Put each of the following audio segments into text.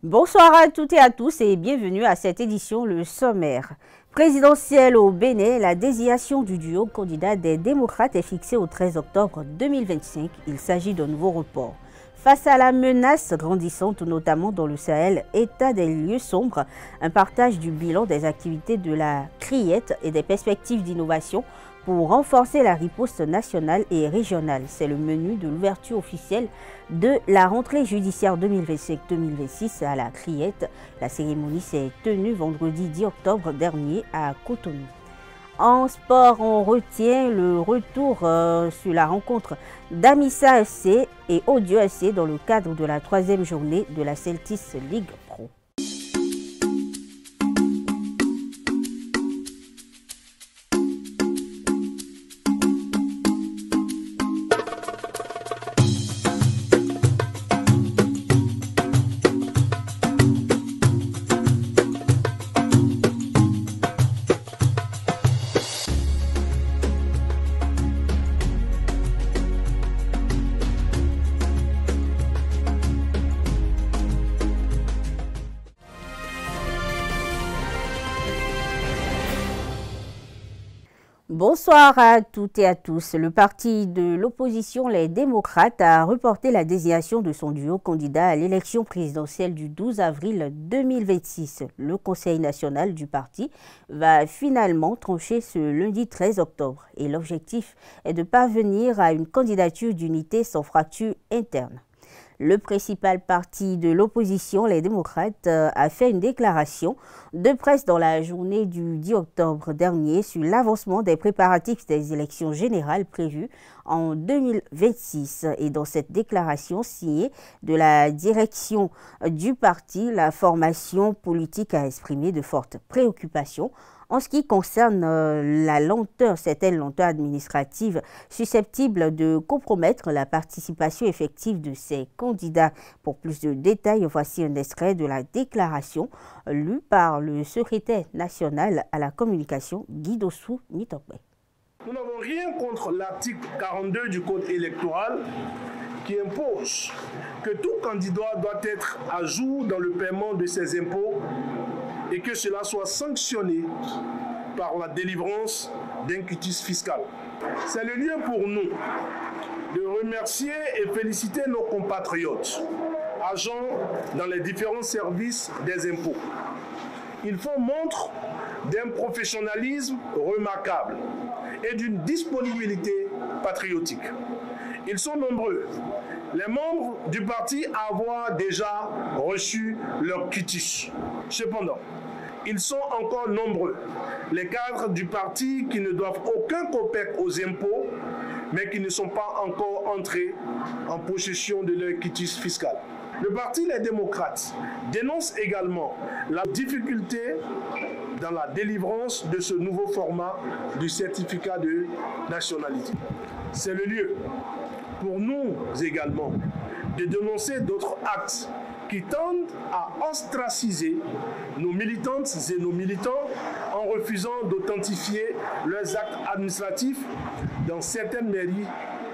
Bonsoir à toutes et à tous et bienvenue à cette édition, le sommaire. Présidentielle au Bénin, la désignation du duo candidat des démocrates est fixée au 13 octobre 2025. Il s'agit d'un nouveau report. Face à la menace grandissante, notamment dans le Sahel, état des lieux sombres, un partage du bilan des activités de la CRIET et des perspectives d'innovation pour renforcer la riposte nationale et régionale. C'est le menu de l'ouverture officielle de la rentrée judiciaire 2025-2026 à la CRIET. La cérémonie s'est tenue vendredi 10 octobre dernier à Cotonou. En sport, on retient le retour sur la rencontre d'Amissa FC et Audio FC dans le cadre de la 3e journée de la Celtis League Pro. Bonsoir à toutes et à tous. Le parti de l'opposition, les démocrates, a reporté la désignation de son duo candidat à l'élection présidentielle du 12 avril 2026. Le Conseil national du parti va finalement trancher ce lundi 13 octobre et l'objectif est de parvenir à une candidature d'unité sans fracture interne. Le principal parti de l'opposition, les démocrates, a fait une déclaration de presse dans la journée du 10 octobre dernier sur l'avancement des préparatifs des élections générales prévues en 2026. Et dans cette déclaration signée de la direction du parti, la formation politique a exprimé de fortes préoccupations en ce qui concerne la lenteur, certaines lenteurs administratives susceptibles de compromettre la participation effective de ces candidats. Pour plus de détails, voici un extrait de la déclaration lue par le secrétaire national à la communication, Guy Dossou Nitokwe. Nous n'avons rien contre l'article 42 du Code électoral qui impose que tout candidat doit être à jour dans le paiement de ses impôts et que cela soit sanctionné par la délivrance d'un quitus fiscal. C'est le lieu pour nous de remercier et féliciter nos compatriotes, agents dans les différents services des impôts. Ils font montre d'un professionnalisme remarquable et d'une disponibilité patriotique. Ils sont nombreux, les membres du parti à avoir déjà reçu leur quitus. Cependant, ils sont encore nombreux, les cadres du parti qui ne doivent aucun copec aux impôts, mais qui ne sont pas encore entrés en possession de leur quitus fiscal. Le parti Les Démocrates dénonce également la difficulté dans la délivrance de ce nouveau format du certificat de nationalité. C'est le lieu pour nous également de dénoncer d'autres actes qui tendent à ostraciser nos militantes et nos militants en refusant d'authentifier leurs actes administratifs dans certaines mairies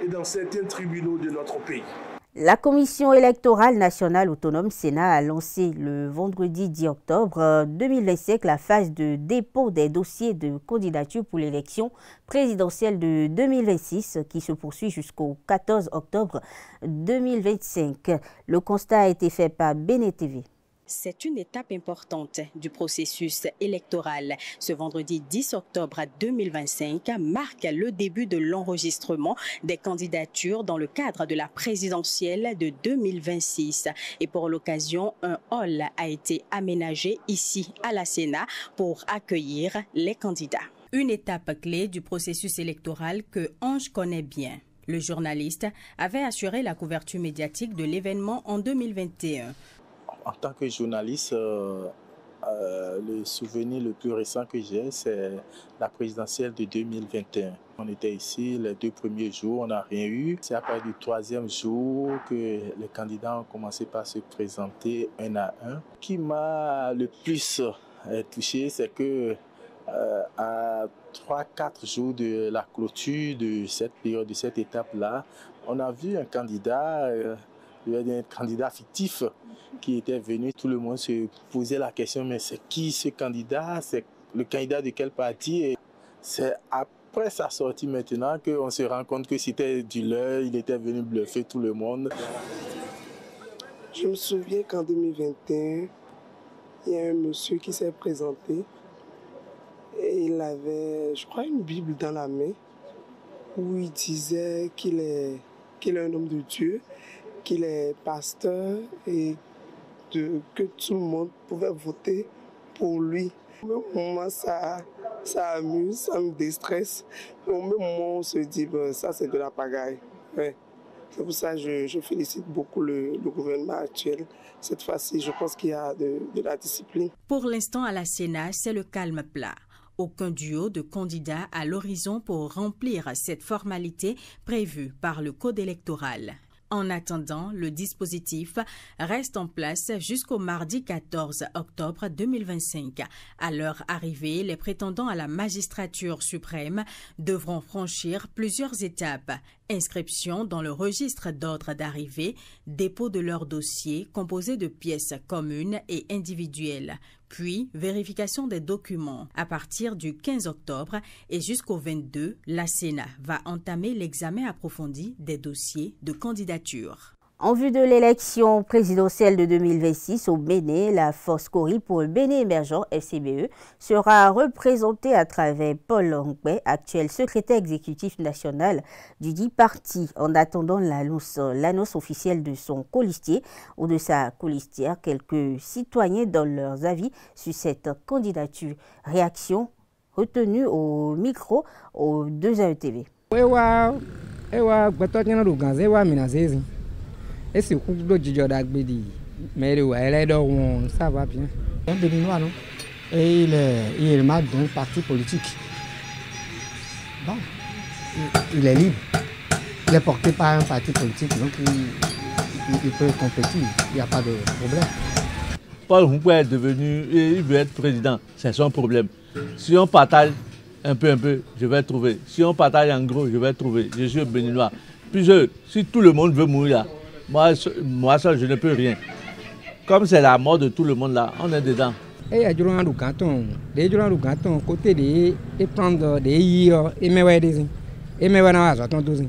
et dans certains tribunaux de notre pays. La Commission électorale nationale autonome Sénat a lancé le vendredi 10 octobre 2025 la phase de dépôt des dossiers de candidature pour l'élection présidentielle de 2026 qui se poursuit jusqu'au 14 octobre 2025. Le constat a été fait par Béné TV. C'est une étape importante du processus électoral. Ce vendredi 10 octobre 2025 marque le début de l'enregistrement des candidatures dans le cadre de la présidentielle de 2026. Et pour l'occasion, un hall a été aménagé ici à la Sénat pour accueillir les candidats. Une étape clé du processus électoral que Ange connaît bien. Le journaliste avait assuré la couverture médiatique de l'événement en 2021. En tant que journaliste, le souvenir le plus récent que j'ai, c'est la présidentielle de 2021. On était ici les 2 premiers jours, on n'a rien eu. C'est à partir du 3e jour que les candidats ont commencé par se présenter un à un. Ce qui m'a le plus touché, c'est que à 3-4 jours de la clôture de cette période, de cette étape-là, on a vu un candidat je vais dire, un candidat fictif qui était venu. Tout le monde se posait la question, mais c'est qui ce candidat? C'est le candidat de quel parti? Et c'est après sa sortie maintenant qu'on se rend compte que c'était du leurre, il était venu bluffer tout le monde. Je me souviens qu'en 2021, il y a un monsieur qui s'est présenté et il avait, je crois, une Bible dans la main où il disait qu'il est un homme de Dieu, qu'il est pasteur et que tout le monde pouvait voter pour lui. Au même moment, ça amuse, ça me déstresse. Au même moment, on se dit, ben, ça c'est de la pagaille. Ouais. C'est pour ça que je félicite beaucoup le gouvernement actuel. Cette fois-ci, je pense qu'il y a de la discipline. Pour l'instant, à la Sénat, c'est le calme plat. Aucun duo de candidats à l'horizon pour remplir cette formalité prévue par le Code électoral. En attendant, le dispositif reste en place jusqu'au mardi 14 octobre 2025. À leur arrivée, les prétendants à la magistrature suprême devront franchir plusieurs étapes. Inscription dans le registre d'ordre d'arrivée, dépôt de leur dossier composé de pièces communes et individuelles, puis vérification des documents. À partir du 15 octobre et jusqu'au 22, la Sénat va entamer l'examen approfondi des dossiers de candidature. En vue de l'élection présidentielle de 2026 au Bénin, la force Kori pour le Bénin émergent FCBE sera représentée à travers Paul Ongbe, actuel secrétaire exécutif national du dit parti. En attendant l'annonce officielle de son colistier ou de sa colistière, quelques citoyens donnent leurs avis sur cette candidature. Réaction retenue au micro aux 2AETV. Et c'est coup de Djidjodagbedi. Mais ça va bien. Un Béninois, non? Et il est membre d'un parti politique. Bon, il est libre. Il est porté par un parti politique, donc il peut compétir. Il n'y a pas de problème. Paul Ongbe est devenu, il veut être président, c'est son problème. Si on partage un peu, je vais trouver. Si on partage en gros, je vais trouver. Je suis Béninois. Puis si tout le monde veut mourir là, moi seul, je ne peux rien. Comme c'est la mort de tout le monde là, on est dedans. Et il y a des gens qui côté de prendre des yeux et me des et me voir dans deux.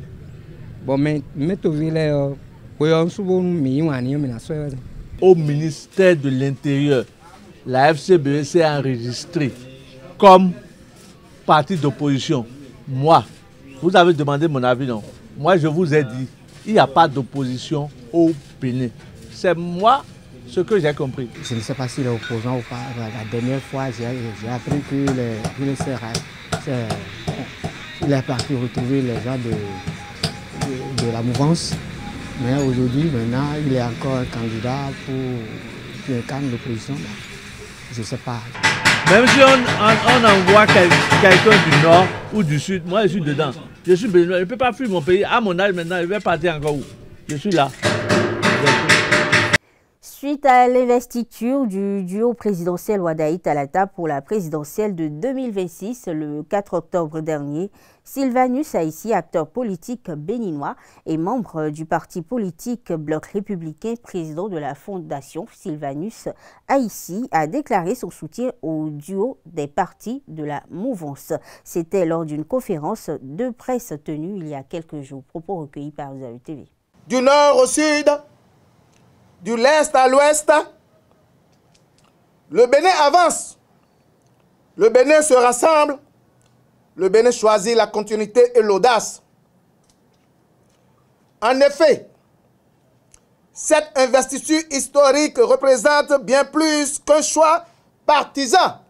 Bon, mais tout ville au ministère de l'Intérieur, la FCBE s'est enregistrée comme parti d'opposition. Moi, vous avez demandé mon avis, non? Moi, je vous ai dit, il n'y a pas d'opposition au Bénin. C'est moi ce que j'ai compris. Je ne sais pas s'il est opposant ou pas. La dernière fois, j'ai appris que il est parti retrouver les gens de la mouvance. Mais aujourd'hui, maintenant, il est encore un candidat pour incarner l'opposition. Je ne sais pas. Même si on envoie quelqu'un du nord ou du sud, moi je suis dedans. Je suis béninois, je ne peux pas fuir mon pays. À mon âge maintenant, je vais partir encore où? Je suis là. Suite à l'investiture du duo présidentiel Wadaï Talata pour la présidentielle de 2026, le 4 octobre dernier, Sylvanus Haïssi, acteur politique béninois et membre du parti politique Bloc républicain, président de la fondation Sylvanus Haïssi, a déclaré son soutien au duo des partis de la mouvance. C'était lors d'une conférence de presse tenue il y a quelques jours. Propos recueillis par ZAE-TV. Du nord au sud, du l'est à l'ouest, le Bénin avance, le Bénin se rassemble, le Bénin choisit la continuité et l'audace. En effet, cette investiture historique représente bien plus qu'un choix partisan.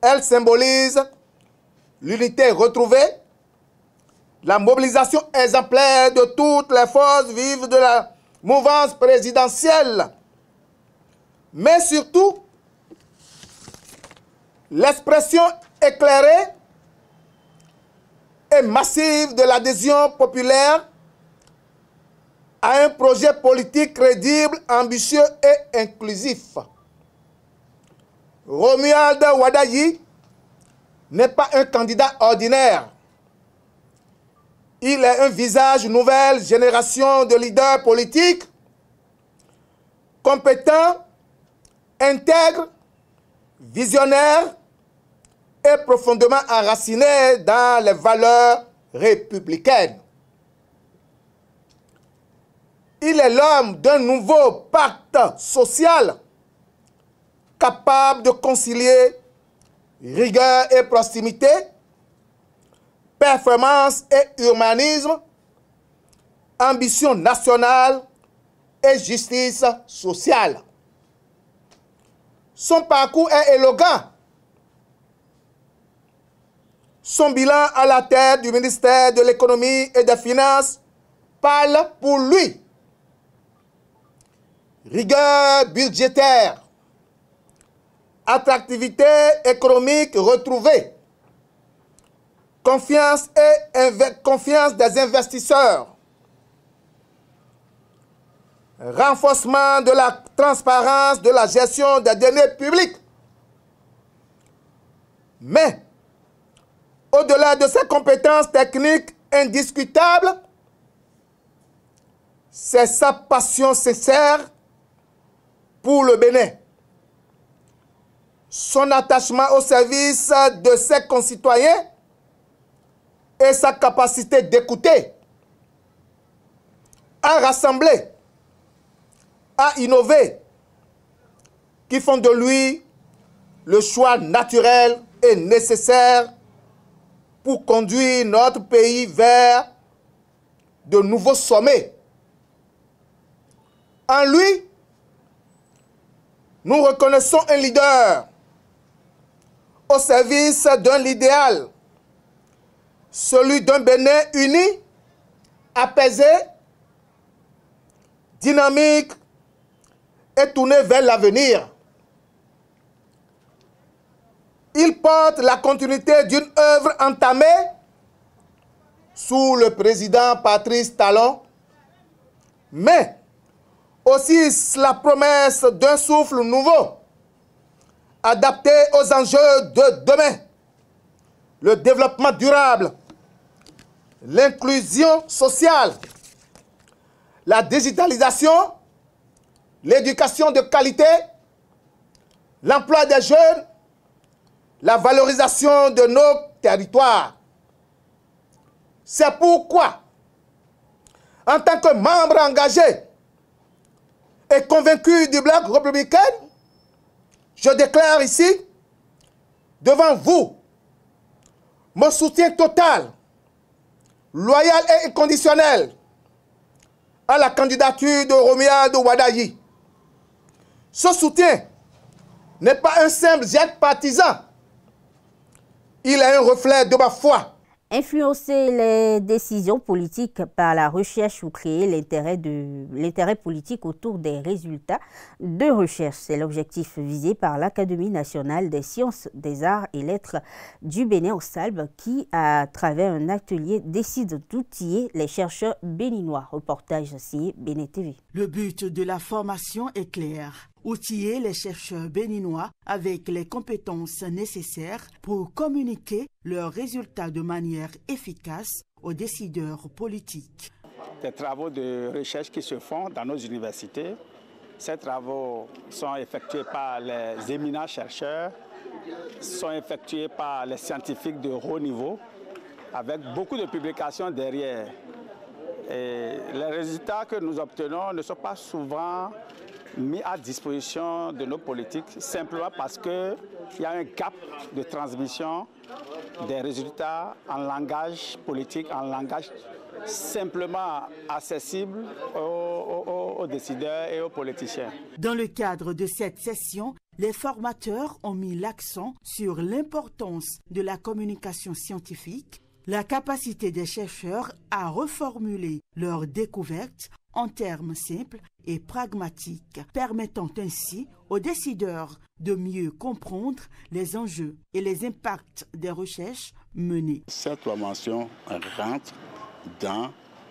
Elle symbolise l'unité retrouvée, la mobilisation exemplaire de toutes les forces vives de la mouvance présidentielle, mais surtout l'expression éclairée et massive de l'adhésion populaire à un projet politique crédible, ambitieux et inclusif. Romuald Wadaï n'est pas un candidat ordinaire. Il est un visage nouvelle génération de leaders politiques compétents, intègres, visionnaires et profondément enracinés dans les valeurs républicaines. Il est l'homme d'un nouveau pacte social capable de concilier rigueur et proximité, performance et humanisme, ambition nationale et justice sociale. Son parcours est élégant. Son bilan à la tête du ministère de l'économie et des finances parle pour lui. Rigueur budgétaire, attractivité économique retrouvée, confiance des investisseurs, renforcement de la transparence de la gestion des deniers publics. Mais, au-delà de ses compétences techniques indiscutables, c'est sa passion sincère pour le Bénin, son attachement au service de ses concitoyens et sa capacité d'écouter, à rassembler, à innover, qui font de lui le choix naturel et nécessaire pour conduire notre pays vers de nouveaux sommets. En lui, nous reconnaissons un leader au service d'un idéal, celui d'un Bénin uni, apaisé, dynamique et tourné vers l'avenir. Il porte la continuité d'une œuvre entamée sous le président Patrice Talon, mais aussi la promesse d'un souffle nouveau, adapté aux enjeux de demain, le développement durable, l'inclusion sociale, la digitalisation, l'éducation de qualité, l'emploi des jeunes, la valorisation de nos territoires. C'est pourquoi, en tant que membre engagé et convaincu du bloc républicain, je déclare ici, devant vous, mon soutien total, loyal et inconditionnel à la candidature de Romuald Wadayi. Ce soutien n'est pas un simple geste partisan. Il est un reflet de ma foi. Influencer les décisions politiques par la recherche ou créer l'intérêt politique autour des résultats de recherche. C'est l'objectif visé par l'Académie nationale des sciences, des arts et lettres du Bénin au Salbe qui, à travers un atelier, décide d'outiller les chercheurs béninois. Reportage signé Bénin TV. Le but de la formation est clair. Outiller les chercheurs béninois avec les compétences nécessaires pour communiquer leurs résultats de manière efficace aux décideurs politiques. Des travaux de recherche qui se font dans nos universités. Ces travaux sont effectués par les éminents chercheurs, sont effectués par les scientifiques de haut niveau, avec beaucoup de publications derrière. Et les résultats que nous obtenons ne sont pas souvent mis à disposition de nos politiques, simplement parce qu'il y a un gap de transmission des résultats en langage politique, en langage simplement accessible aux décideurs et aux politiciens. Dans le cadre de cette session, les formateurs ont mis l'accent sur l'importance de la communication scientifique, la capacité des chercheurs à reformuler leurs découvertes en termes simples et pragmatiques, permettant ainsi aux décideurs de mieux comprendre les enjeux et les impacts des recherches menées. Cette formation rentre dans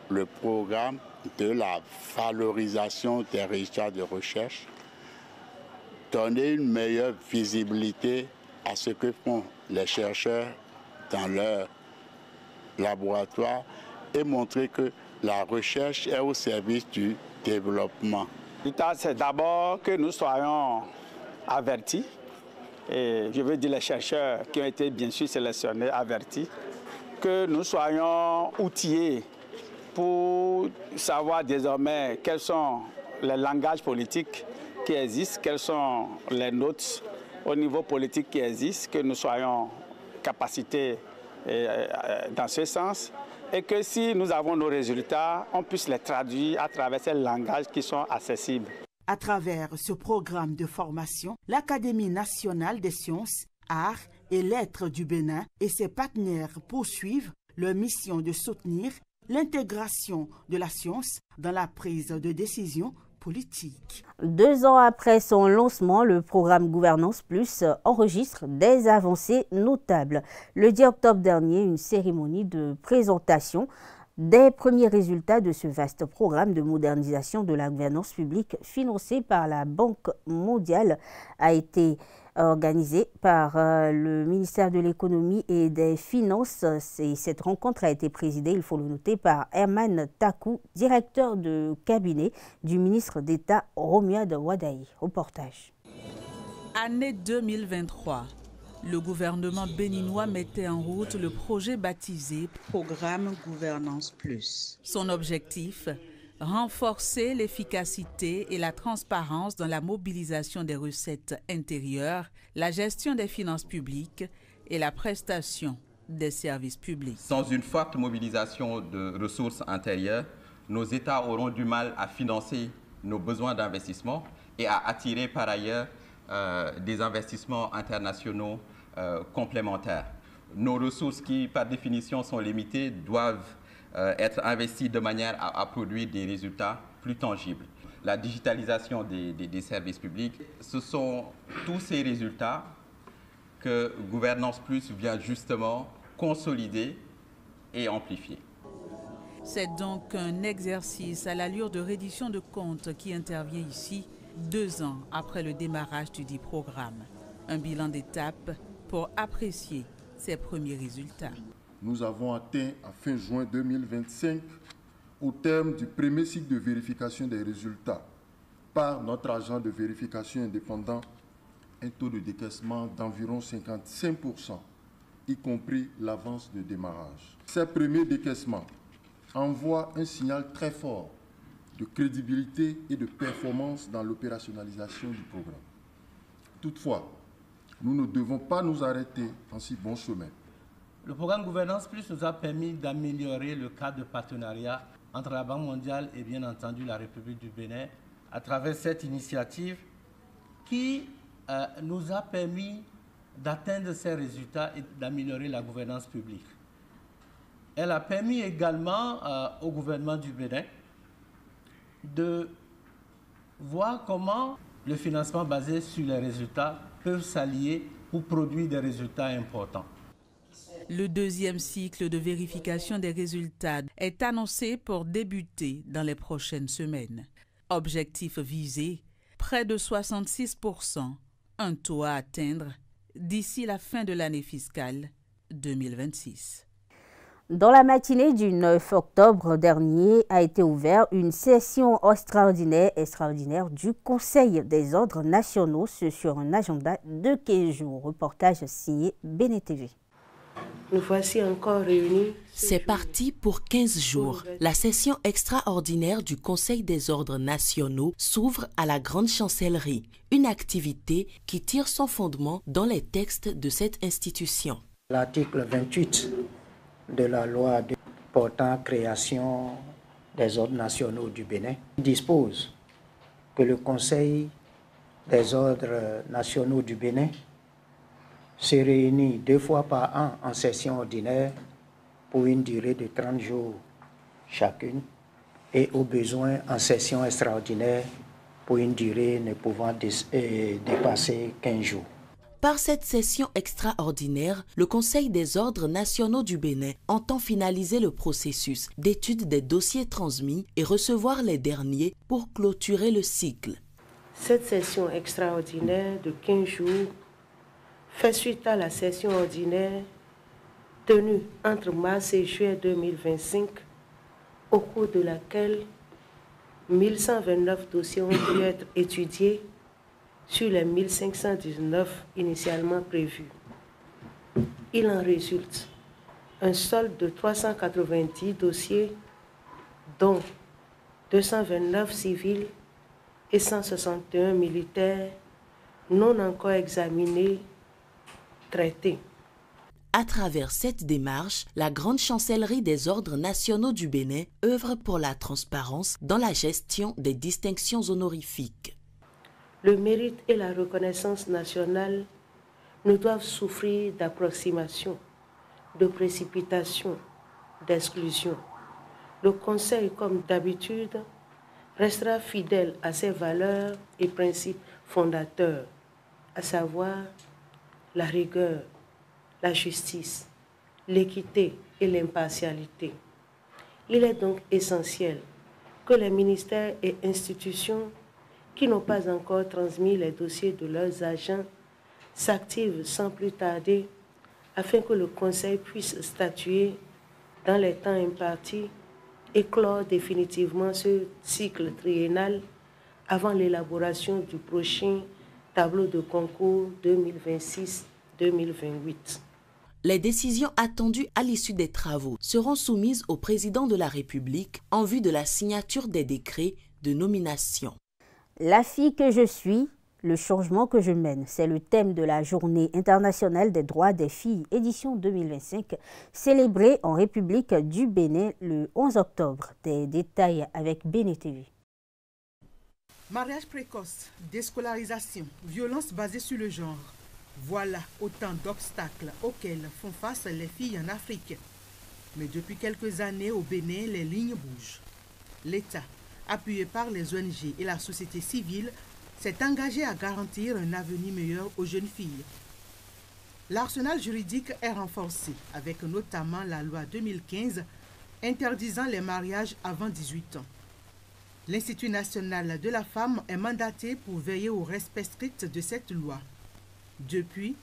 le programme de la valorisation des résultats de recherche, donner une meilleure visibilité à ce que font les chercheurs dans leur laboratoire et montrer que la recherche est au service du développement. C'est d'abord que nous soyons avertis, et je veux dire les chercheurs qui ont été bien sûr sélectionnés, avertis, que nous soyons outillés pour savoir désormais quels sont les langages politiques qui existent, quelles sont les notes au niveau politique qui existent, que nous soyons capacités dans ce sens, et que si nous avons nos résultats, on puisse les traduire à travers ces langages qui sont accessibles. À travers ce programme de formation, l'Académie nationale des sciences, arts et lettres du Bénin et ses partenaires poursuivent leur mission de soutenir l'intégration de la science dans la prise de décision politique. 2 ans après son lancement, le programme Gouvernance Plus enregistre des avancées notables. Le 10 octobre dernier, une cérémonie de présentation des premiers résultats de ce vaste programme de modernisation de la gouvernance publique financé par la Banque mondiale a été organisée par le ministère de l'économie et des finances. Et cette rencontre a été présidée, il faut le noter, par Herman Takou, directeur de cabinet du ministre d'État Romuald Wadaï. Reportage. Année 2023. Le gouvernement béninois mettait en route le projet baptisé Programme Gouvernance Plus. Son objectif, renforcer l'efficacité et la transparence dans la mobilisation des recettes intérieures, la gestion des finances publiques et la prestation des services publics. Sans une forte mobilisation de ressources intérieures, nos États auront du mal à financer nos besoins d'investissement et à attirer par ailleurs des investissements internationaux complémentaires. Nos ressources qui, par définition, sont limitées, doivent être investies de manière à produire des résultats plus tangibles. La digitalisation des services publics, ce sont tous ces résultats que Gouvernance Plus vient justement consolider et amplifier. C'est donc un exercice à l'allure de reddition de comptes qui intervient ici 2 ans après le démarrage du dit programme. Un bilan d'étape pour apprécier ses premiers résultats. Nous avons atteint à fin juin 2025, au terme du premier cycle de vérification des résultats par notre agent de vérification indépendant, un taux de décaissement d'environ 55%, y compris l'avance de démarrage. Ces premiers décaissements envoient un signal très fort de crédibilité et de performance dans l'opérationnalisation du programme. Toutefois, nous ne devons pas nous arrêter en si bon chemin. Le programme Gouvernance Plus nous a permis d'améliorer le cadre de partenariat entre la Banque mondiale et bien entendu la République du Bénin à travers cette initiative qui nous a permis d'atteindre ces résultats et d'améliorer la gouvernance publique. Elle a permis également au gouvernement du Bénin de voir comment le financement basé sur les résultats peuvent s'allier pour produire des résultats importants. Le 2e cycle de vérification des résultats est annoncé pour débuter dans les prochaines semaines. Objectif visé, près de 66%, un taux à atteindre d'ici la fin de l'année fiscale 2026. Dans la matinée du 9 octobre dernier a été ouverte une session extraordinaire du Conseil des ordres nationaux sur un agenda de 15 jours. Reportage signé BNTV. Nous voici encore réunis. C'est parti pour 15 jours. La session extraordinaire du Conseil des ordres nationaux s'ouvre à la Grande Chancellerie, une activité qui tire son fondement dans les textes de cette institution. L'article 28 de la loi portant création des ordres nationaux du Bénin dispose que le Conseil des ordres nationaux du Bénin se réunit 2 fois par an en session ordinaire pour une durée de 30 jours chacune et au besoin en session extraordinaire pour une durée ne pouvant dépasser 15 jours. Par cette session extraordinaire, le Conseil des ordres nationaux du Bénin entend finaliser le processus d'étude des dossiers transmis et recevoir les derniers pour clôturer le cycle. Cette session extraordinaire de 15 jours fait suite à la session ordinaire tenue entre mars et juillet 2025 au cours de laquelle 1129 dossiers ont pu être étudiés sur les 1519 initialement prévus. Il en résulte un solde de 390 dossiers, dont 229 civils et 161 militaires non encore examinés, traités. À travers cette démarche, la Grande Chancellerie des Ordres nationaux du Bénin œuvre pour la transparence dans la gestion des distinctions honorifiques. Le mérite et la reconnaissance nationale ne doivent souffrir d'approximation, de précipitation, d'exclusion. Le Conseil, comme d'habitude, restera fidèle à ses valeurs et principes fondateurs, à savoir la rigueur, la justice, l'équité et l'impartialité. Il est donc essentiel que les ministères et institutions qui n'ont pas encore transmis les dossiers de leurs agents s'activent sans plus tarder afin que le Conseil puisse statuer dans les temps impartis et clore définitivement ce cycle triennal avant l'élaboration du prochain tableau de concours 2026-2028. Les décisions attendues à l'issue des travaux seront soumises au président de la République en vue de la signature des décrets de nomination. La fille que je suis, le changement que je mène, c'est le thème de la Journée internationale des droits des filles, édition 2025, célébrée en République du Bénin le 11 octobre. Des détails avec Bénin TV. Mariage précoce, déscolarisation, violence basée sur le genre. Voilà autant d'obstacles auxquels font face les filles en Afrique. Mais depuis quelques années au Bénin, les lignes bougent. L'État, appuyé par les ONG et la société civile, s'est engagé à garantir un avenir meilleur aux jeunes filles. L'arsenal juridique est renforcé, avec notamment la loi 2015 interdisant les mariages avant 18 ans. L'Institut national de la femme est mandaté pour veiller au respect strict de cette loi. Depuis,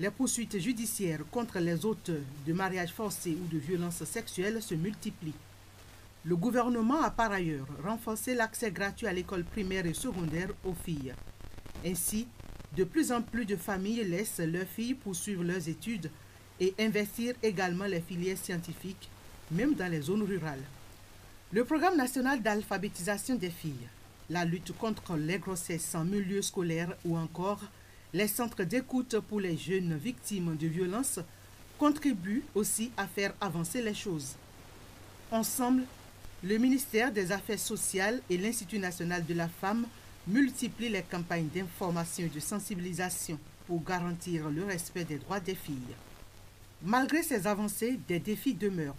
les poursuites judiciaires contre les auteurs de mariages forcés ou de violences sexuelles se multiplient. Le gouvernement a par ailleurs renforcé l'accès gratuit à l'école primaire et secondaire aux filles. Ainsi, de plus en plus de familles laissent leurs filles poursuivre leurs études et investir également les filières scientifiques, même dans les zones rurales. Le programme national d'alphabétisation des filles, la lutte contre les grossesses en milieu scolaire ou encore les centres d'écoute pour les jeunes victimes de violences contribuent aussi à faire avancer les choses. Ensemble, le ministère des Affaires sociales et l'Institut national de la femme multiplient les campagnes d'information et de sensibilisation pour garantir le respect des droits des filles. Malgré ces avancées, des défis demeurent.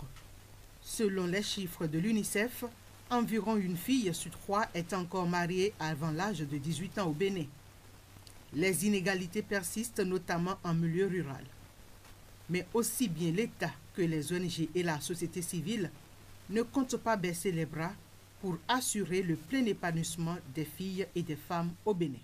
Selon les chiffres de l'UNICEF, environ une fille sur 3 est encore mariée avant l'âge de 18 ans au Bénin. Les inégalités persistent notamment en milieu rural. Mais aussi bien l'État que les ONG et la société civile ne comptent pas baisser les bras pour assurer le plein épanouissement des filles et des femmes au Bénin.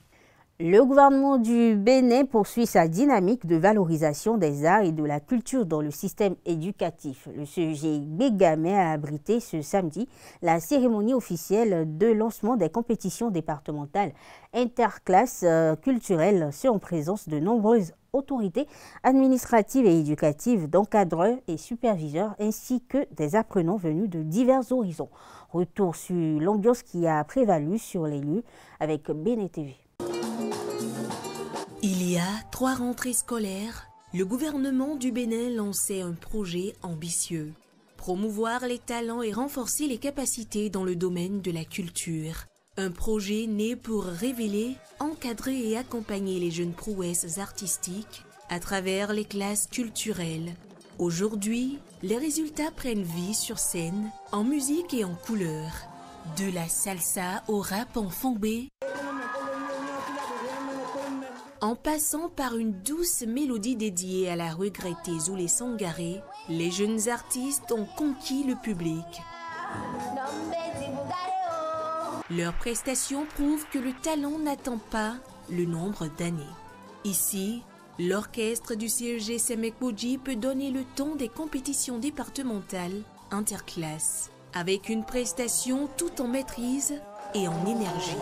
Le gouvernement du Bénin poursuit sa dynamique de valorisation des arts et de la culture dans le système éducatif. Le CEG Bégamé a abrité ce samedi la cérémonie officielle de lancement des compétitions départementales interclasses culturelles, ce en présence de nombreuses autorités administratives et éducatives, d'encadreurs et superviseurs, ainsi que des apprenants venus de divers horizons. Retour sur l'ambiance qui a prévalu sur les lieux avec Bénin TV. Il y a 3 rentrées scolaires, le gouvernement du Bénin lançait un projet ambitieux. Promouvoir les talents et renforcer les capacités dans le domaine de la culture. Un projet né pour révéler, encadrer et accompagner les jeunes prouesses artistiques à travers les classes culturelles. Aujourd'hui, les résultats prennent vie sur scène, en musique et en couleur. De la salsa au rap en fongbe, en passant par une douce mélodie dédiée à la regrettée Zoulé Sangaré, les jeunes artistes ont conquis le public. Leurs prestations prouvent que le talent n'attend pas le nombre d'années. Ici, l'orchestre du CEG Semek Boji peut donner le ton des compétitions départementales interclasses. avec une prestation tout en maîtrise et en énergie.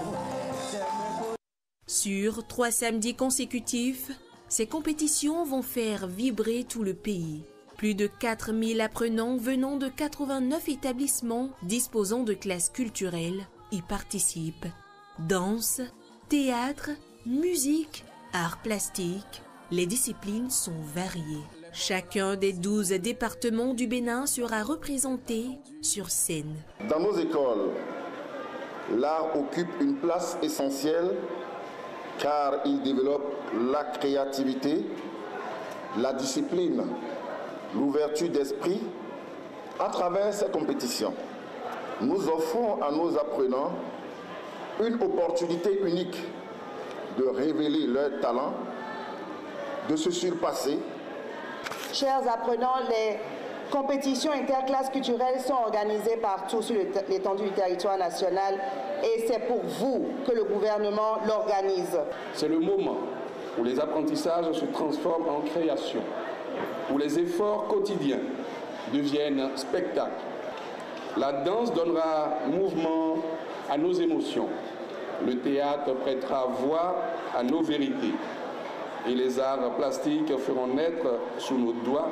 Sur 3 samedis consécutifs, ces compétitions vont faire vibrer tout le pays. Plus de 4000 apprenants venant de 89 établissements disposant de classes culturelles y participent. Danse, théâtre, musique, arts plastiques, les disciplines sont variées. Chacun des 12 départements du Bénin sera représenté sur scène. Dans nos écoles, l'art occupe une place essentielle car il développe la créativité, la discipline, l'ouverture d'esprit. À travers ces compétitions, nous offrons à nos apprenants une opportunité unique de révéler leur talent, de se surpasser. Chers apprenants, les compétitions interclasses culturelles sont organisées partout sur l'étendue du territoire national et c'est pour vous que le gouvernement l'organise. C'est le moment où les apprentissages se transforment en création, où les efforts quotidiens deviennent spectacles. La danse donnera mouvement à nos émotions, le théâtre prêtera voix à nos vérités. Et les arts plastiques feront naître sous nos doigts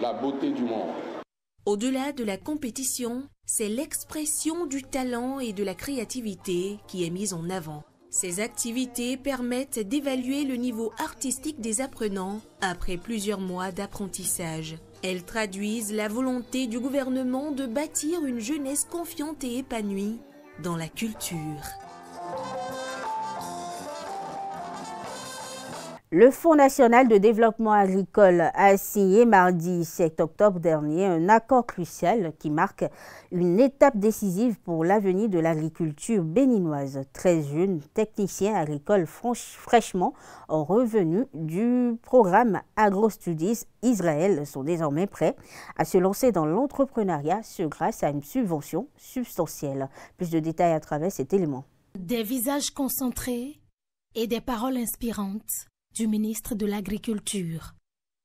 la beauté du monde. Au-delà de la compétition, c'est l'expression du talent et de la créativité qui est mise en avant. Ces activités permettent d'évaluer le niveau artistique des apprenants après plusieurs mois d'apprentissage. Elles traduisent la volonté du gouvernement de bâtir une jeunesse confiante et épanouie dans la culture. Le Fonds national de développement agricole a signé mardi 7 octobre dernier un accord crucial qui marque une étape décisive pour l'avenir de l'agriculture béninoise. 13 jeunes techniciens agricoles fraîchement revenus du programme AgroStudies Israël sont désormais prêts à se lancer dans l'entrepreneuriat grâce à une subvention substantielle. Plus de détails à travers cet élément. Des visages concentrés et des paroles inspirantes du ministre de l'Agriculture.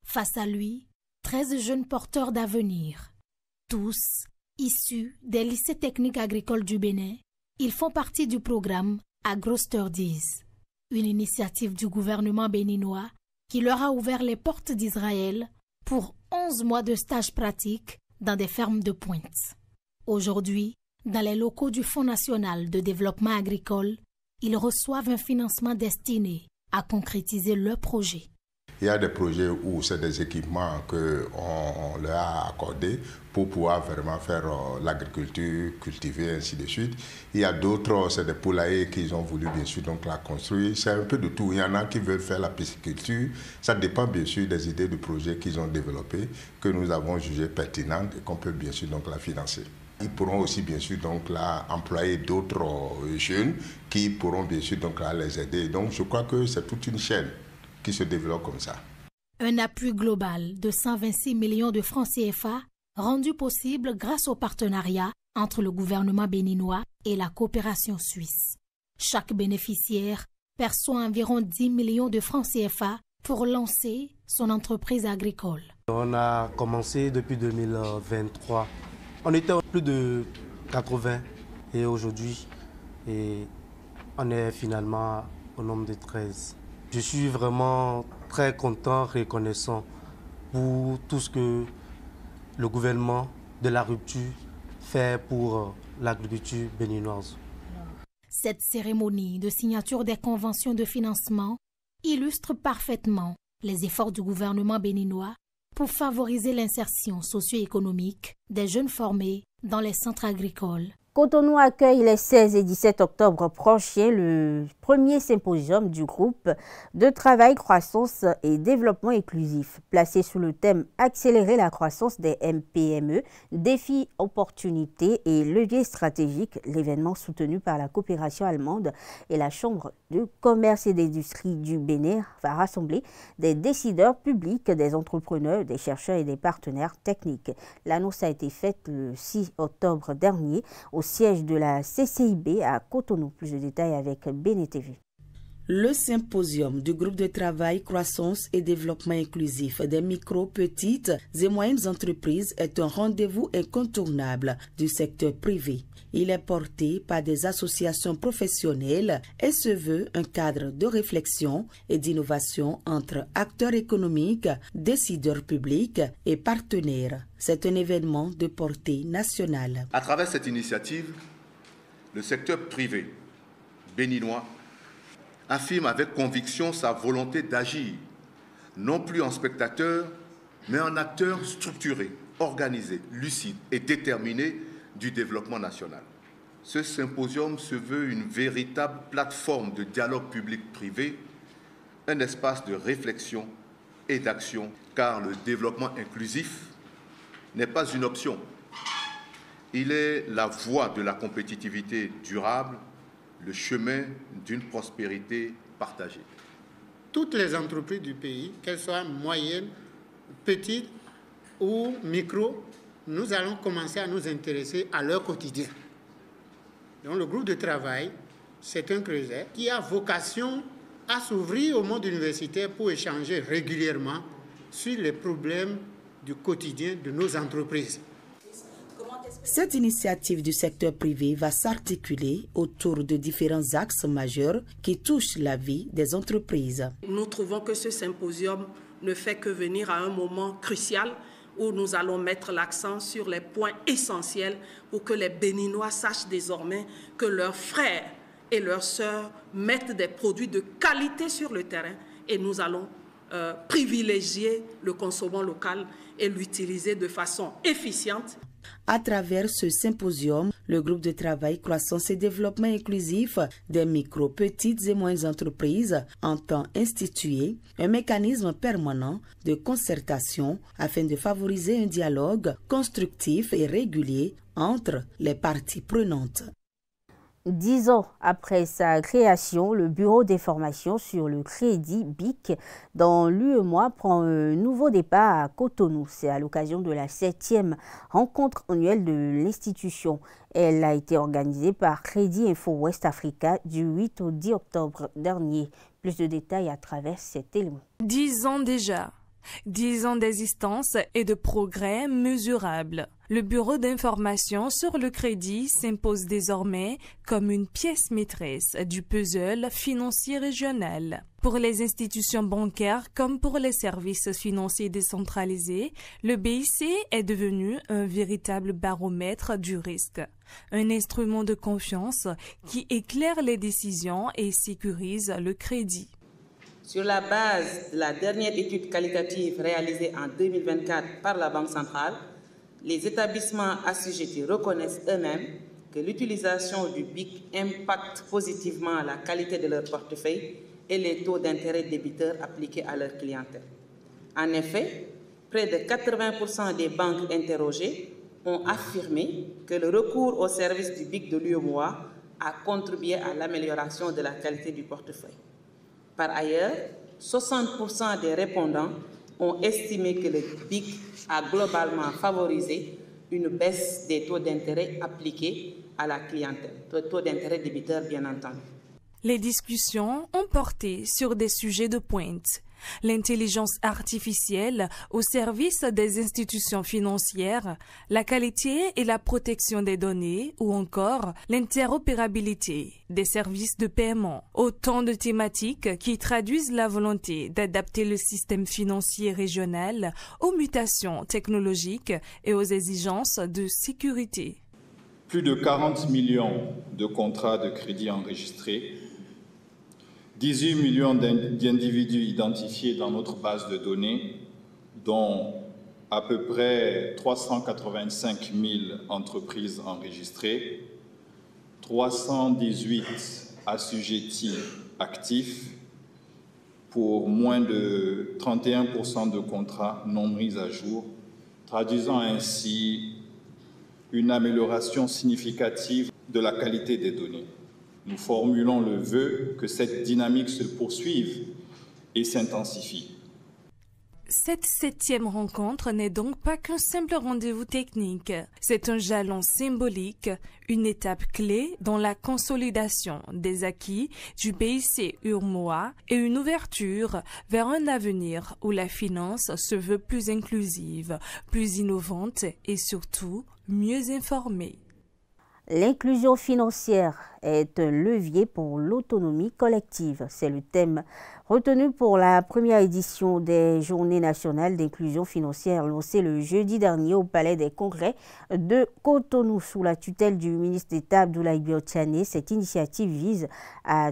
Face à lui, 13 jeunes porteurs d'avenir. Tous issus des lycées techniques agricoles du Bénin, ils font partie du programme AgroStudies, une initiative du gouvernement béninois qui leur a ouvert les portes d'Israël pour 11 mois de stage pratique dans des fermes de pointe. Aujourd'hui, dans les locaux du Fonds national de développement agricole, ils reçoivent un financement destiné à concrétiser leur projet. Il y a des projets où c'est des équipements qu'on leur a accordés pour pouvoir vraiment faire l'agriculture, cultiver, ainsi de suite. Il y a d'autres, c'est des poulaillers qu'ils ont voulu bien sûr donc la construire. C'est un peu de tout. Il y en a qui veulent faire la pisciculture. Ça dépend bien sûr des idées de projets qu'ils ont développés, que nous avons jugées pertinentes et qu'on peut bien sûr donc la financer. Ils pourront aussi bien sûr donc là employer d'autres jeunes qui pourront bien sûr donc là les aider. Donc je crois que c'est toute une chaîne qui se développe comme ça. Un appui global de 126 millions de francs CFA rendu possible grâce au partenariat entre le gouvernement béninois et la coopération suisse. Chaque bénéficiaire perçoit environ 10 millions de francs CFA pour lancer son entreprise agricole. On a commencé depuis 2023. On était plus de 80 et aujourd'hui, on est finalement au nombre de 13. Je suis vraiment très content, reconnaissant pour tout ce que le gouvernement de la rupture fait pour l'agriculture béninoise. Cette cérémonie de signature des conventions de financement illustre parfaitement les efforts du gouvernement béninois pour favoriser l'insertion socio-économique des jeunes formés dans les centres agricoles. Cotonou accueille les 16 et 17 octobre prochains le premier symposium du groupe de travail croissance et développement inclusif. Placé sous le thème « Accélérer la croissance des MPME, défis, opportunités et leviers stratégiques », l'événement soutenu par la coopération allemande et la Chambre de commerce et d'industrie du Bénin va rassembler des décideurs publics, des entrepreneurs, des chercheurs et des partenaires techniques. L'annonce a été faite le 6 octobre dernier au siège de la CCIB à Cotonou. Plus de détails avec BNTV. Le symposium du groupe de travail Croissance et développement inclusif des micro, petites et moyennes entreprises est un rendez-vous incontournable du secteur privé. Il est porté par des associations professionnelles et se veut un cadre de réflexion et d'innovation entre acteurs économiques, décideurs publics et partenaires. C'est un événement de portée nationale. À travers cette initiative, le secteur privé béninois affirme avec conviction sa volonté d'agir, non plus en spectateur, mais en acteur structuré, organisé, lucide et déterminé du développement national. Ce symposium se veut une véritable plateforme de dialogue public-privé, un espace de réflexion et d'action, car le développement inclusif n'est pas une option. Il est la voie de la compétitivité durable, le chemin d'une prospérité partagée. Toutes les entreprises du pays, qu'elles soient moyennes, petites ou micro, nous allons commencer à nous intéresser à leur quotidien. Donc le groupe de travail, c'est un creuset qui a vocation à s'ouvrir au monde universitaire pour échanger régulièrement sur les problèmes du quotidien de nos entreprises. Cette initiative du secteur privé va s'articuler autour de différents axes majeurs qui touchent la vie des entreprises. Nous trouvons que ce symposium ne fait que venir à un moment crucial où nous allons mettre l'accent sur les points essentiels pour que les Béninois sachent désormais que leurs frères et leurs sœurs mettent des produits de qualité sur le terrain et nous allons privilégier le consommant local et l'utiliser de façon efficiente. À travers ce symposium, le groupe de travail Croissance et développement inclusif des micro, petites et moyennes entreprises entend instituer un mécanisme permanent de concertation afin de favoriser un dialogue constructif et régulier entre les parties prenantes. 10 ans après sa création, le Bureau d'information sur le crédit BIC dans l'UEMOA prend un nouveau départ à Cotonou. C'est à l'occasion de la 7e rencontre annuelle de l'institution. Elle a été organisée par Crédit Info West Africa du 8 au 10 octobre dernier. Plus de détails à travers cet élément. 10 ans déjà. 10 ans d'existence et de progrès mesurables. Le Bureau d'information sur le crédit s'impose désormais comme une pièce maîtresse du puzzle financier régional. Pour les institutions bancaires comme pour les services financiers décentralisés, le BIC est devenu un véritable baromètre du risque, un instrument de confiance qui éclaire les décisions et sécurise le crédit. Sur la base de la dernière étude qualitative réalisée en 2024 par la Banque centrale, les établissements assujettis reconnaissent eux-mêmes que l'utilisation du BIC impacte positivement la qualité de leur portefeuille et les taux d'intérêt débiteurs appliqués à leur clientèle. En effet, près de 80% des banques interrogées ont affirmé que le recours au service du BIC de l'UEMOA a contribué à l'amélioration de la qualité du portefeuille. Par ailleurs, 60% des répondants ont estimé que le BIC a globalement favorisé une baisse des taux d'intérêt appliqués à la clientèle, taux d'intérêt débiteur bien entendu. Les discussions ont porté sur des sujets de pointe. L'intelligence artificielle au service des institutions financières, la qualité et la protection des données ou encore l'interopérabilité des services de paiement. Autant de thématiques qui traduisent la volonté d'adapter le système financier régional aux mutations technologiques et aux exigences de sécurité. Plus de 40 millions de contrats de crédit enregistrés, 18 millions d'individus identifiés dans notre base de données, dont à peu près 385 000 entreprises enregistrées, 318 assujettis actifs pour moins de 31% de contrats non mis à jour, traduisant ainsi une amélioration significative de la qualité des données. Nous formulons le vœu que cette dynamique se poursuive et s'intensifie. Cette 7e rencontre n'est donc pas qu'un simple rendez-vous technique. C'est un jalon symbolique, une étape clé dans la consolidation des acquis du PIC Urmoa et une ouverture vers un avenir où la finance se veut plus inclusive, plus innovante et surtout mieux informée. L'inclusion financière est un levier pour l'autonomie collective. C'est le thème retenu pour la première édition des Journées nationales d'inclusion financière lancée le jeudi dernier au Palais des Congrès de Cotonou sous la tutelle du ministre d'État Abdoulaye Biotchane. Cette initiative vise à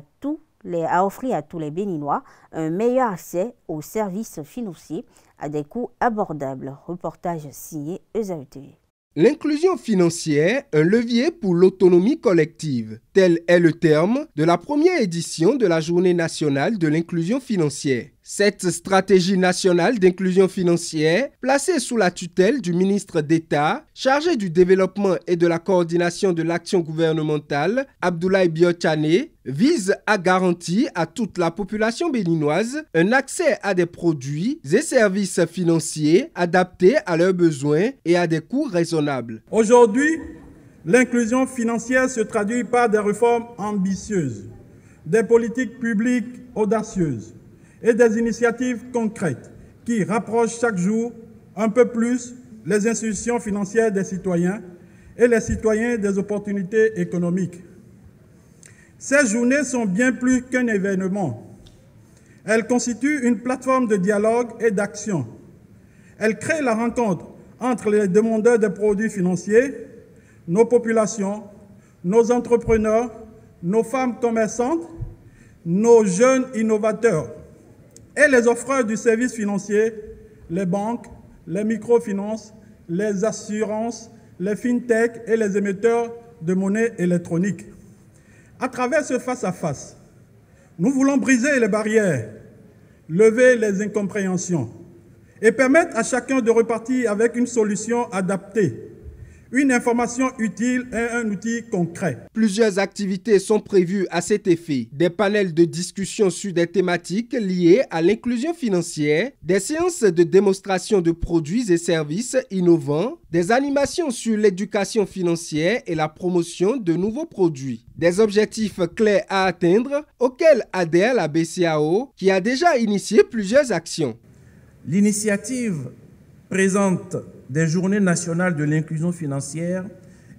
offrir à tous les Béninois un meilleur accès aux services financiers à des coûts abordables. Reportage signé ESAE-TV. L'inclusion financière, un levier pour l'autonomie collective. Tel est le terme de la première édition de la Journée nationale de l'inclusion financière. Cette stratégie nationale d'inclusion financière, placée sous la tutelle du ministre d'État, chargé du développement et de la coordination de l'action gouvernementale, Abdoulaye Biotchane, vise à garantir à toute la population béninoise un accès à des produits et services financiers adaptés à leurs besoins et à des coûts raisonnables. Aujourd'hui, l'inclusion financière se traduit par des réformes ambitieuses, des politiques publiques audacieuses et des initiatives concrètes qui rapprochent chaque jour un peu plus les institutions financières des citoyens et les citoyens des opportunités économiques. Ces journées sont bien plus qu'un événement. Elles constituent une plateforme de dialogue et d'action. Elles créent la rencontre entre les demandeurs de produits financiers, nos populations, nos entrepreneurs, nos femmes commerçantes, nos jeunes innovateurs et les offreurs du service financier, les banques, les microfinances, les assurances, les fintech et les émetteurs de monnaie électronique. À travers ce face-à-face, nous voulons briser les barrières, lever les incompréhensions et permettre à chacun de repartir avec une solution adaptée, une information utile et un outil concret. Plusieurs activités sont prévues à cet effet. Des panels de discussion sur des thématiques liées à l'inclusion financière, des séances de démonstration de produits et services innovants, des animations sur l'éducation financière et la promotion de nouveaux produits. Des objectifs clairs à atteindre auxquels adhère la BCEAO qui a déjà initié plusieurs actions. L'initiative présente des Journées nationales de l'inclusion financière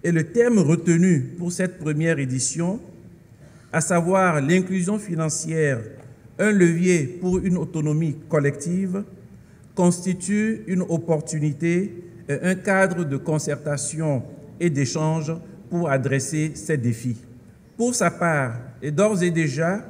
est le terme retenu pour cette première édition, à savoir l'inclusion financière, un levier pour une autonomie collective, constitue une opportunité et un cadre de concertation et d'échange pour adresser ces défis. Pour sa part, et d'ores et déjà,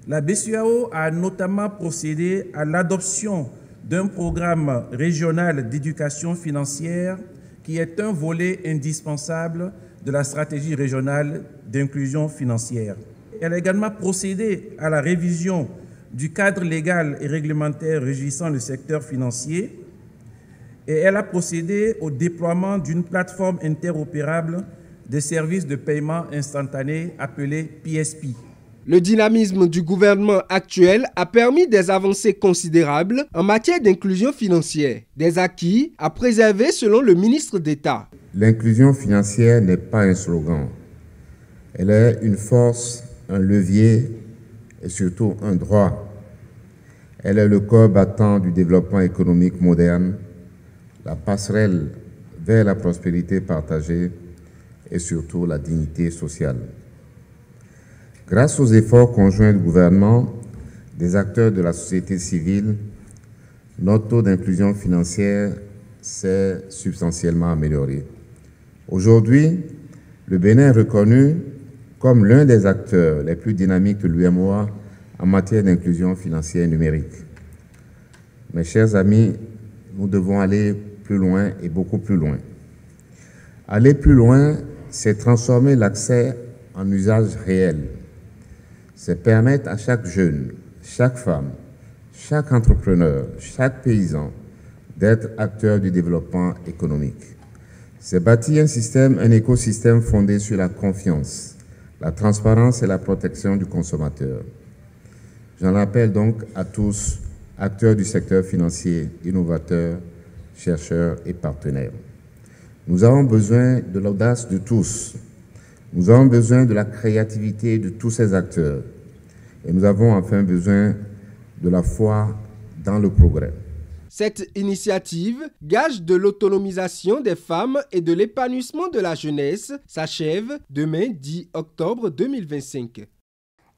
la BCEAO a notamment procédé à l'adoption d'un programme régional d'éducation financière qui est un volet indispensable de la stratégie régionale d'inclusion financière. Elle a également procédé à la révision du cadre légal et réglementaire régissant le secteur financier et elle a procédé au déploiement d'une plateforme interopérable des services de paiement instantané appelée PSP. Le dynamisme du gouvernement actuel a permis des avancées considérables en matière d'inclusion financière, des acquis à préserver selon le ministre d'État. L'inclusion financière n'est pas un slogan. Elle est une force, un levier et surtout un droit. Elle est le corps battant du développement économique moderne, la passerelle vers la prospérité partagée et surtout la dignité sociale. Grâce aux efforts conjoints du gouvernement, des acteurs de la société civile, notre taux d'inclusion financière s'est substantiellement amélioré. Aujourd'hui, le Bénin est reconnu comme l'un des acteurs les plus dynamiques de l'UEMOA en matière d'inclusion financière numérique. Mes chers amis, nous devons aller plus loin et beaucoup plus loin. Aller plus loin, c'est transformer l'accès en usage réel. C'est permettre à chaque jeune, chaque femme, chaque entrepreneur, chaque paysan d'être acteur du développement économique. C'est bâtir un écosystème fondé sur la confiance, la transparence et la protection du consommateur. J'en appelle donc à tous acteurs du secteur financier, innovateurs, chercheurs et partenaires. Nous avons besoin de l'audace de tous. Nous avons besoin de la créativité de tous ces acteurs. Et nous avons enfin besoin de la foi dans le progrès. Cette initiative, gage de l'autonomisation des femmes et de l'épanouissement de la jeunesse, s'achève demain 10 octobre 2025.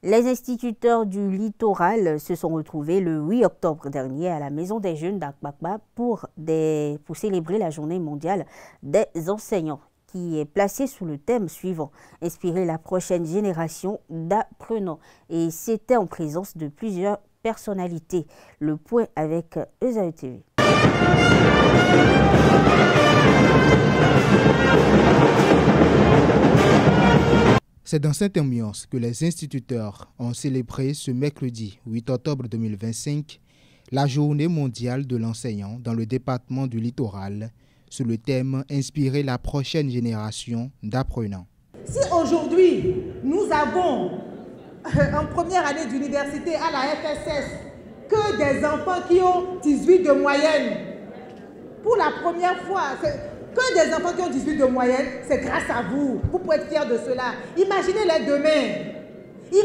Les instituteurs du littoral se sont retrouvés le 8 octobre dernier à la Maison des Jeunes d'Akbakba pour célébrer la Journée mondiale des enseignants, qui est placée sous le thème suivant, inspirer la prochaine génération d'apprenants. Et c'était en présence de plusieurs personnalités. Le point avec Esaü TV. C'est dans cette ambiance que les instituteurs ont célébré ce mercredi 8 octobre 2025 la Journée mondiale de l'enseignant dans le département du littoral sous le thème « Inspirer la prochaine génération d'apprenants ». Si aujourd'hui nous avons en première année d'université à la FSS que des enfants qui ont 18 de moyenne, pour la première fois, que des enfants qui ont 18 de moyenne, c'est grâce à vous. Vous pouvez être fiers de cela. Imaginez-les demain.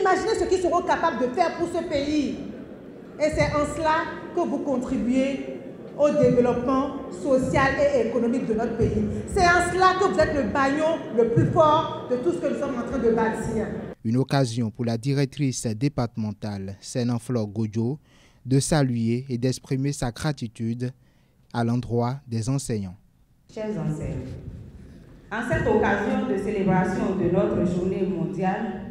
Imaginez ce qu'ils seront capables de faire pour ce pays. Et c'est en cela que vous contribuez au développement social et économique de notre pays. C'est en cela que vous êtes le maillon le plus fort de tout ce que nous sommes en train de bâtir. Une occasion pour la directrice départementale, Senanflore Godjo, de saluer et d'exprimer sa gratitude à l'endroit des enseignants. Chers enseignants, en cette occasion de célébration de notre journée mondiale,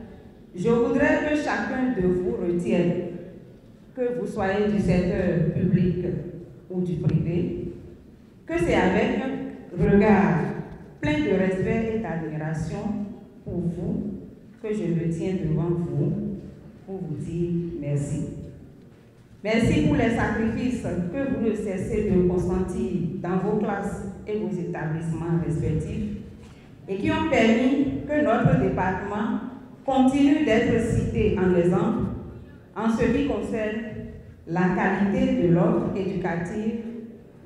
je voudrais que chacun de vous retienne, que vous soyez du secteur public ou du privé, que c'est avec un regard plein de respect et d'admiration pour vous que je me tiens devant vous pour vous dire merci. Merci pour les sacrifices que vous ne cessez de consentir dans vos classes et vos établissements respectifs et qui ont permis que notre département continue d'être cité en exemple en ce qui concerne la qualité de l'offre éducative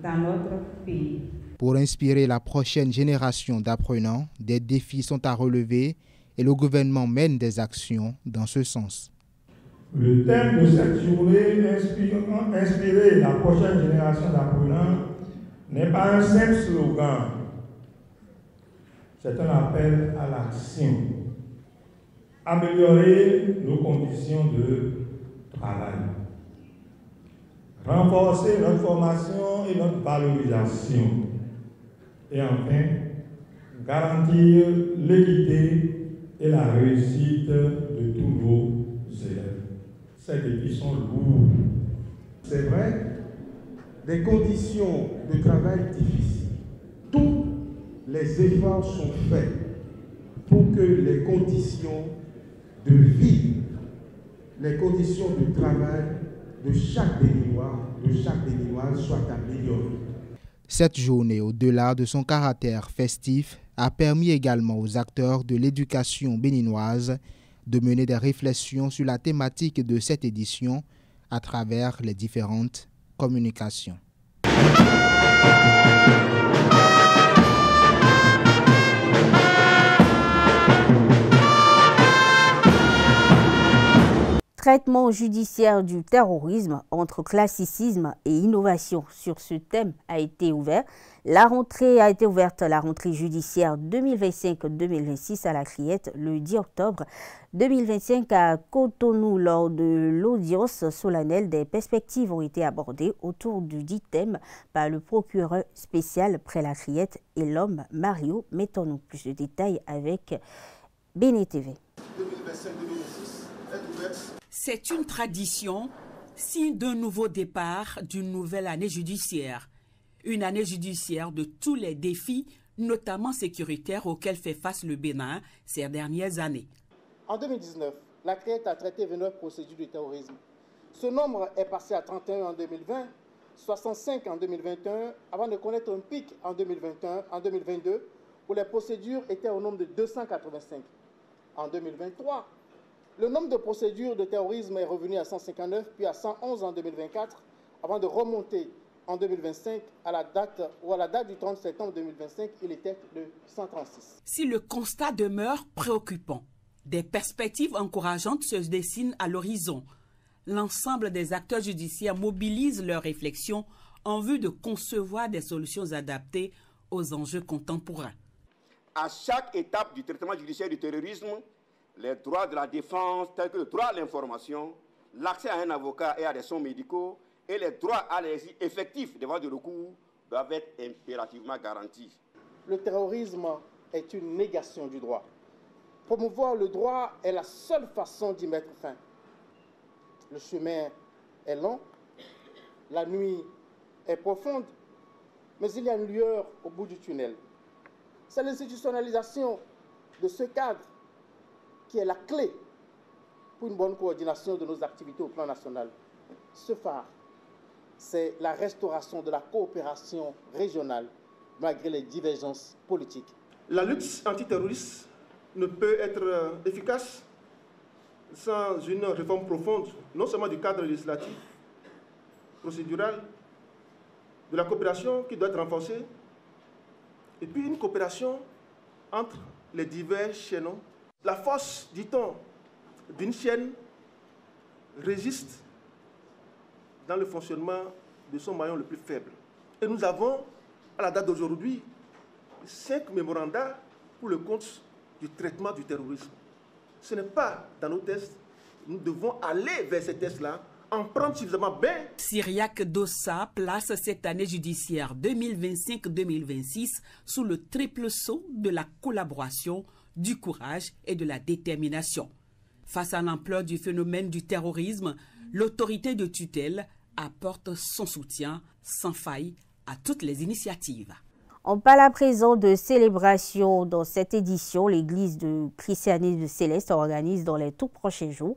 dans notre pays. Pour inspirer la prochaine génération d'apprenants, des défis sont à relever et le gouvernement mène des actions dans ce sens. Le thème de cette journée, inspirer la prochaine génération d'apprenants, n'est pas un simple slogan. C'est un appel à l'action. Améliorer nos conditions de travail. Renforcer notre formation et notre valorisation. Et enfin, garantir l'équité et la réussite de tous nos élèves. Ces défis sont lourds. C'est vrai, des conditions de travail difficiles. Tous les efforts sont faits pour que les conditions de vie, les conditions de travail de chaque Béninois soient améliorées. Cette journée, au-delà de son caractère festif, a permis également aux acteurs de l'éducation béninoise de mener des réflexions sur la thématique de cette édition à travers les différentes communications. Traitement judiciaire du terrorisme entre classicisme et innovation. Sur ce thème a été ouvert. La rentrée judiciaire 2025-2026 à la Criette le 10 octobre 2025 à Cotonou. Lors de l'audience solennelle, des perspectives ont été abordées autour du dit thème par le procureur spécial près la Criette et l'homme Mario Métonou. Plus de détails avec Béné TV. 2025-2026 est ouverte. C'est une tradition, signe d'un nouveau départ, d'une nouvelle année judiciaire. Une année judiciaire de tous les défis, notamment sécuritaires, auxquels fait face le Bénin ces dernières années. En 2019, la Criette a traité 29 procédures de terrorisme. Ce nombre est passé à 31 en 2020, 65 en 2021, avant de connaître un pic en 2022, où les procédures étaient au nombre de 285. En 2023, le nombre de procédures de terrorisme est revenu à 159, puis à 111 en 2024, avant de remonter en 2025 à la date du 30 septembre 2025, il était de 136. Si le constat demeure préoccupant, des perspectives encourageantes se dessinent à l'horizon. L'ensemble des acteurs judiciaires mobilisent leurs réflexions en vue de concevoir des solutions adaptées aux enjeux contemporains. À chaque étape du traitement judiciaire du terrorisme, les droits de la défense, tels que le droit à l'information, l'accès à un avocat et à des soins médicaux, et les droits à l'exercice effectif des voies de recours doivent être impérativement garantis. Le terrorisme est une négation du droit. Promouvoir le droit est la seule façon d'y mettre fin. Le chemin est long, la nuit est profonde, mais il y a une lueur au bout du tunnel. C'est l'institutionnalisation de ce cadre qui est la clé pour une bonne coordination de nos activités au plan national. Ce phare, c'est la restauration de la coopération régionale malgré les divergences politiques. La lutte antiterroriste ne peut être efficace sans une réforme profonde, non seulement du cadre législatif, procédural, de la coopération qui doit être renforcée, et puis une coopération entre les divers chaînons. La force, dit-on, d'une chaîne résiste dans le fonctionnement de son maillon le plus faible. Et nous avons, à la date d'aujourd'hui, 5 mémorandats pour le compte du traitement du terrorisme. Ce n'est pas dans nos tests. Nous devons aller vers ces tests-là, en prendre suffisamment bien. Cyriaque Dossa place cette année judiciaire 2025-2026 sous le triple sceau de la collaboration, du courage et de la détermination. Face à l'ampleur du phénomène du terrorisme, l'autorité de tutelle apporte son soutien sans faille à toutes les initiatives. On parle à présent de célébration. Dans cette édition, l'église du christianisme céleste organise dans les tout prochains jours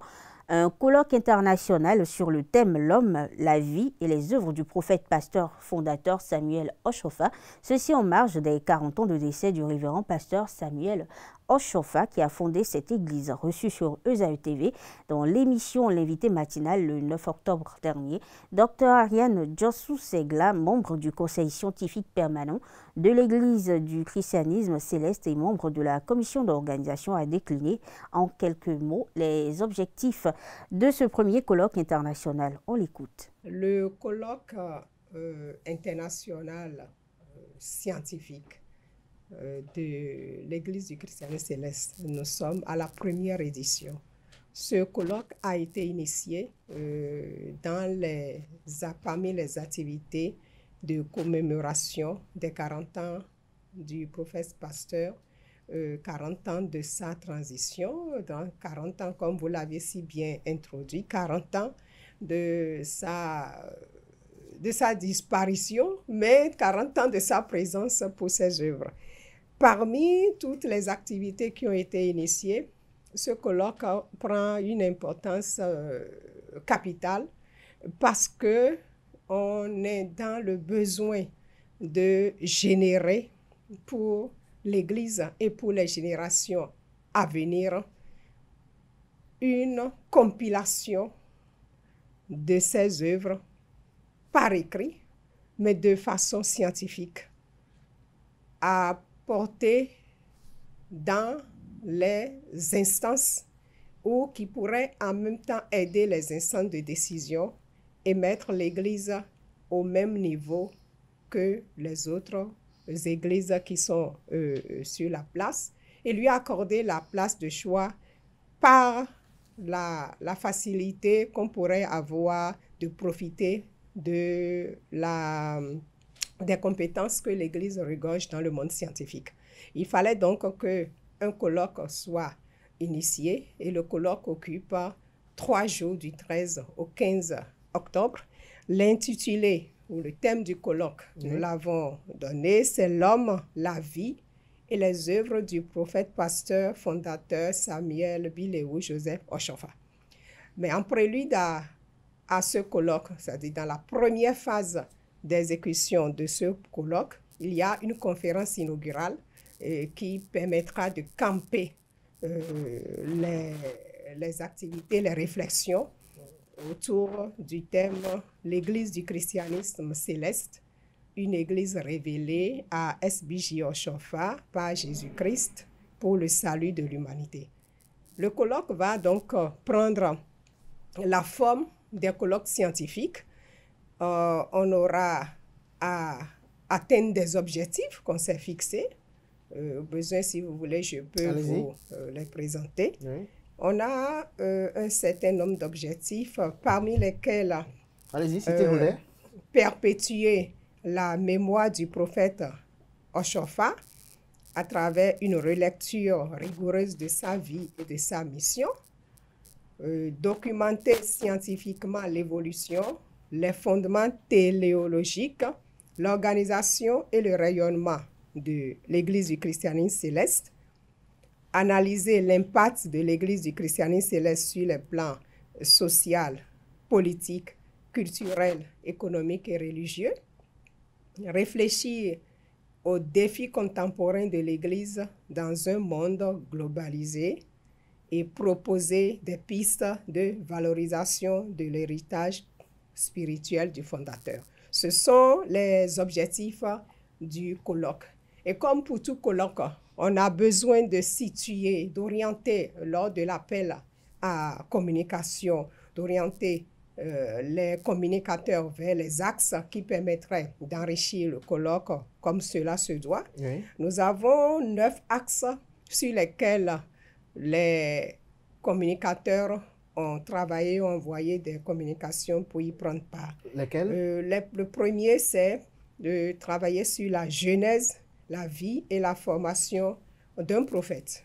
un colloque international sur le thème « L'homme, la vie et les œuvres du prophète pasteur fondateur Samuel Oshofa », ceci en marge des 40 ans de décès du révérend pasteur Samuel Oshofa qui a fondé cette église, reçue sur ESAE TV dans l'émission L'invité matinal le 9 octobre dernier. Dr Ariane Djossou-Segla, membre du conseil scientifique permanent de l'église du christianisme céleste et membre de la commission d'organisation, a décliné en quelques mots les objectifs de ce premier colloque international. On l'écoute. Le colloque international scientifique de l'Église du christianisme céleste, nous sommes à la première édition. Ce colloque a été initié parmi les activités de commémoration des 40 ans du prophète pasteur, 40 ans de sa transition, dans 40 ans, comme vous l'avez si bien introduit, 40 ans de sa disparition, mais 40 ans de sa présence pour ses œuvres. Parmi toutes les activités qui ont été initiées, ce colloque prend une importance capitale parce qu'on est dans le besoin de générer pour l'Église et pour les générations à venir une compilation de ses œuvres par écrit, mais de façon scientifique, à porter dans les instances ou qui pourraient en même temps aider les instances de décision et mettre l'Église au même niveau que les autres églises qui sont sur la place et lui accorder la place de choix par la facilité qu'on pourrait avoir de profiter des compétences que l'Église regorge dans le monde scientifique. Il fallait donc qu'un colloque soit initié et le colloque occupe 3 jours du 13 au 15 octobre. L'intitulé ou le thème du colloque, nous l'avons donné, c'est « L'homme, la vie et les œuvres du prophète pasteur fondateur Samuel Biléou Joseph Oshofa ». Mais en prélude à ce colloque, c'est-à-dire dans la première phase d'exécution de ce colloque, il y a une conférence inaugurale qui permettra de camper les activités, les réflexions autour du thème « L'Église du christianisme céleste, une Église révélée à SBJ Oshofa par Jésus-Christ pour le salut de l'humanité ». Le colloque va donc prendre la forme des colloques scientifiques. On aura à atteindre des objectifs qu'on s'est fixés. Au besoin, si vous voulez, je peux vous les présenter. Oui. On a un certain nombre d'objectifs, parmi lesquels perpétuer la mémoire du prophète Oshofa à travers une relecture rigoureuse de sa vie et de sa mission, documenter scientifiquement l'évolution, les fondements téléologiques, l'organisation et le rayonnement de l'Église du christianisme céleste, analyser l'impact de l'Église du christianisme céleste sur les plans social, politique, culturel, économique et religieux, réfléchir aux défis contemporains de l'Église dans un monde globalisé et proposer des pistes de valorisation de l'héritage spirituel du fondateur. Ce sont les objectifs du colloque. Et comme pour tout colloque, on a besoin de situer, d'orienter lors de l'appel à communication, d'orienter les communicateurs vers les axes qui permettraient d'enrichir le colloque comme cela se doit. Oui. Nous avons 9 axes sur lesquels les communicateurs ont travaillé, ont envoyé des communications pour y prendre part. Lesquels? Le premier, c'est de travailler sur la genèse, la vie et la formation d'un prophète.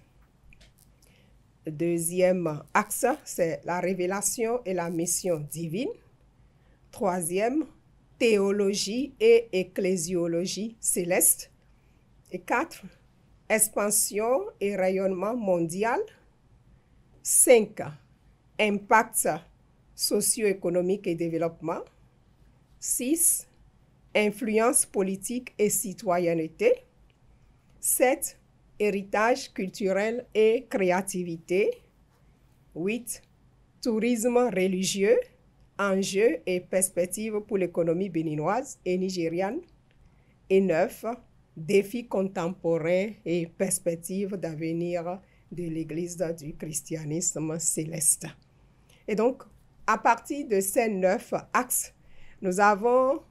Le deuxième axe, c'est la révélation et la mission divine. Troisième, théologie et ecclésiologie céleste. Et 4, expansion et rayonnement mondial. 5, impact socio-économique et développement. 6, influence politique et citoyenneté. 7, héritage culturel et créativité. 8, tourisme religieux, enjeux et perspectives pour l'économie béninoise et nigériane. Et 9, défis contemporains et perspectives d'avenir de l'Église du christianisme céleste. Et donc, à partir de ces 9 axes, nous avons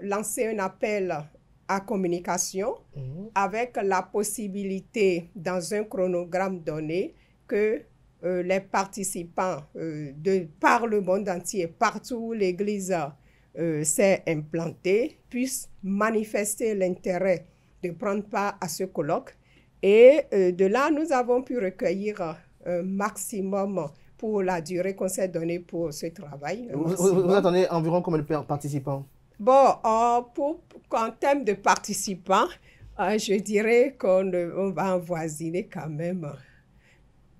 lancé un appel à communication avec la possibilité, dans un chronogramme donné, que les participants par le monde entier, partout où l'Église s'est implantée, puissent manifester l'intérêt de prendre part à ce colloque. Et de là, nous avons pu recueillir un maximum pour la durée qu'on s'est donnée pour ce travail. Vous attendez environ combien de participants? Bon, en termes de participants, je dirais qu'on va avoisiner quand même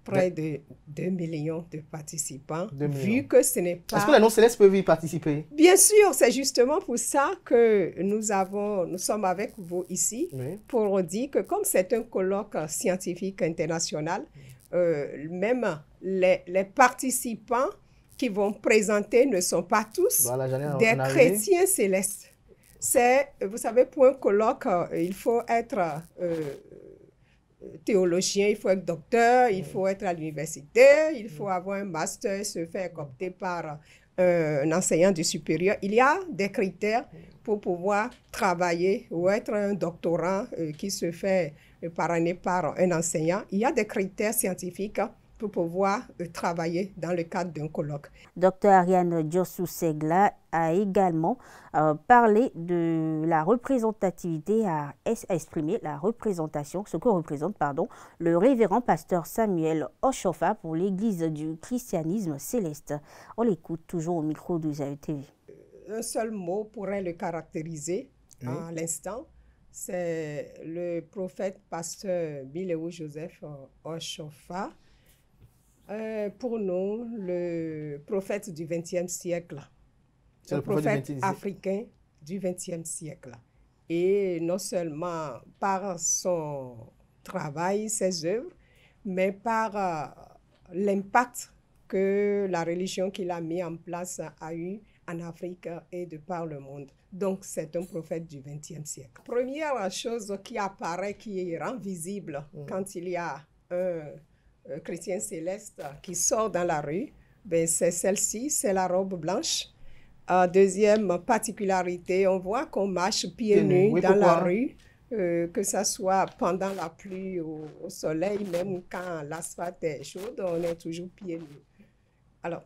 près de 2 millions de participants, vu que ce n'est pas... Est-ce que les non-célestes peuvent y participer? Bien sûr, c'est justement pour ça que nous sommes avec vous ici, pour dire que comme c'est un colloque scientifique international, même les participants qui vont présenter ne sont pas tous des chrétiens célestes. Vous savez, pour un colloque, il faut être théologien, il faut être docteur, il faut être à l'université, il faut avoir un master, se faire coopter par un enseignant du supérieur. Il y a des critères pour pouvoir travailler ou être un doctorant qui se fait parrainer par un enseignant. Il y a des critères scientifiques pour pouvoir travailler dans le cadre d'un colloque. Dr Ariane Diossou-Segla a également parlé de la représentativité, a exprimé la représentation, ce que représente le révérend pasteur Samuel Oshofa pour l'Église du christianisme céleste. On l'écoute toujours au micro de Zaï TV. Un seul mot pourrait le caractériser à l'instant, c'est le prophète pasteur Biléou Joseph Oshofa. Pour nous, le prophète du XXe siècle, le prophète africain du XXe siècle. Et non seulement par son travail, ses œuvres, mais par l'impact que la religion qu'il a mis en place a eu en Afrique et de par le monde. Donc, c'est un prophète du XXe siècle. Première chose qui apparaît, qui rend visible quand il y a un chrétien céleste qui sort dans la rue, ben c'est celle-ci, c'est la robe blanche. Deuxième particularité, on voit qu'on marche pieds nus dans la rue, que ça soit pendant la pluie ou au soleil, même quand l'asphalte est chaude, on est toujours pieds nus. Alors,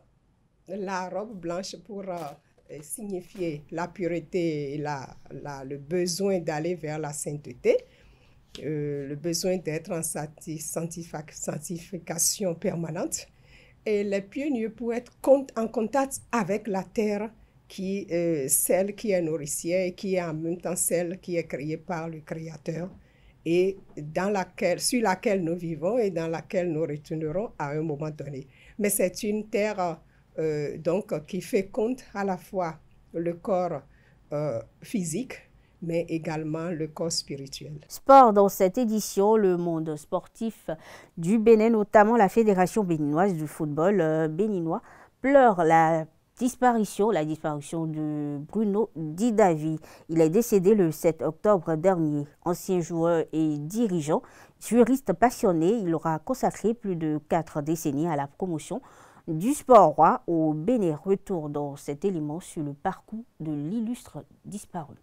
la robe blanche pour signifier la pureté et le besoin d'aller vers la sainteté, le besoin d'être en sanctification permanente, et les pieds nus pour être en contact avec la terre, celle qui est nourricière et qui est en même temps celle qui est créée par le Créateur et sur laquelle nous vivons et dans laquelle nous retournerons à un moment donné. Mais c'est une terre donc qui féconde à la fois le corps physique, mais également le corps spirituel. Sport dans cette édition, le monde sportif du Bénin, notamment la Fédération béninoise du football béninois, pleure la disparition de Bruno Didavi. Il est décédé le 7 octobre dernier. Ancien joueur et dirigeant, juriste passionné, il aura consacré plus de 4 décennies à la promotion du sport roi au Bénin. Retour dans cet élément sur le parcours de l'illustre disparu.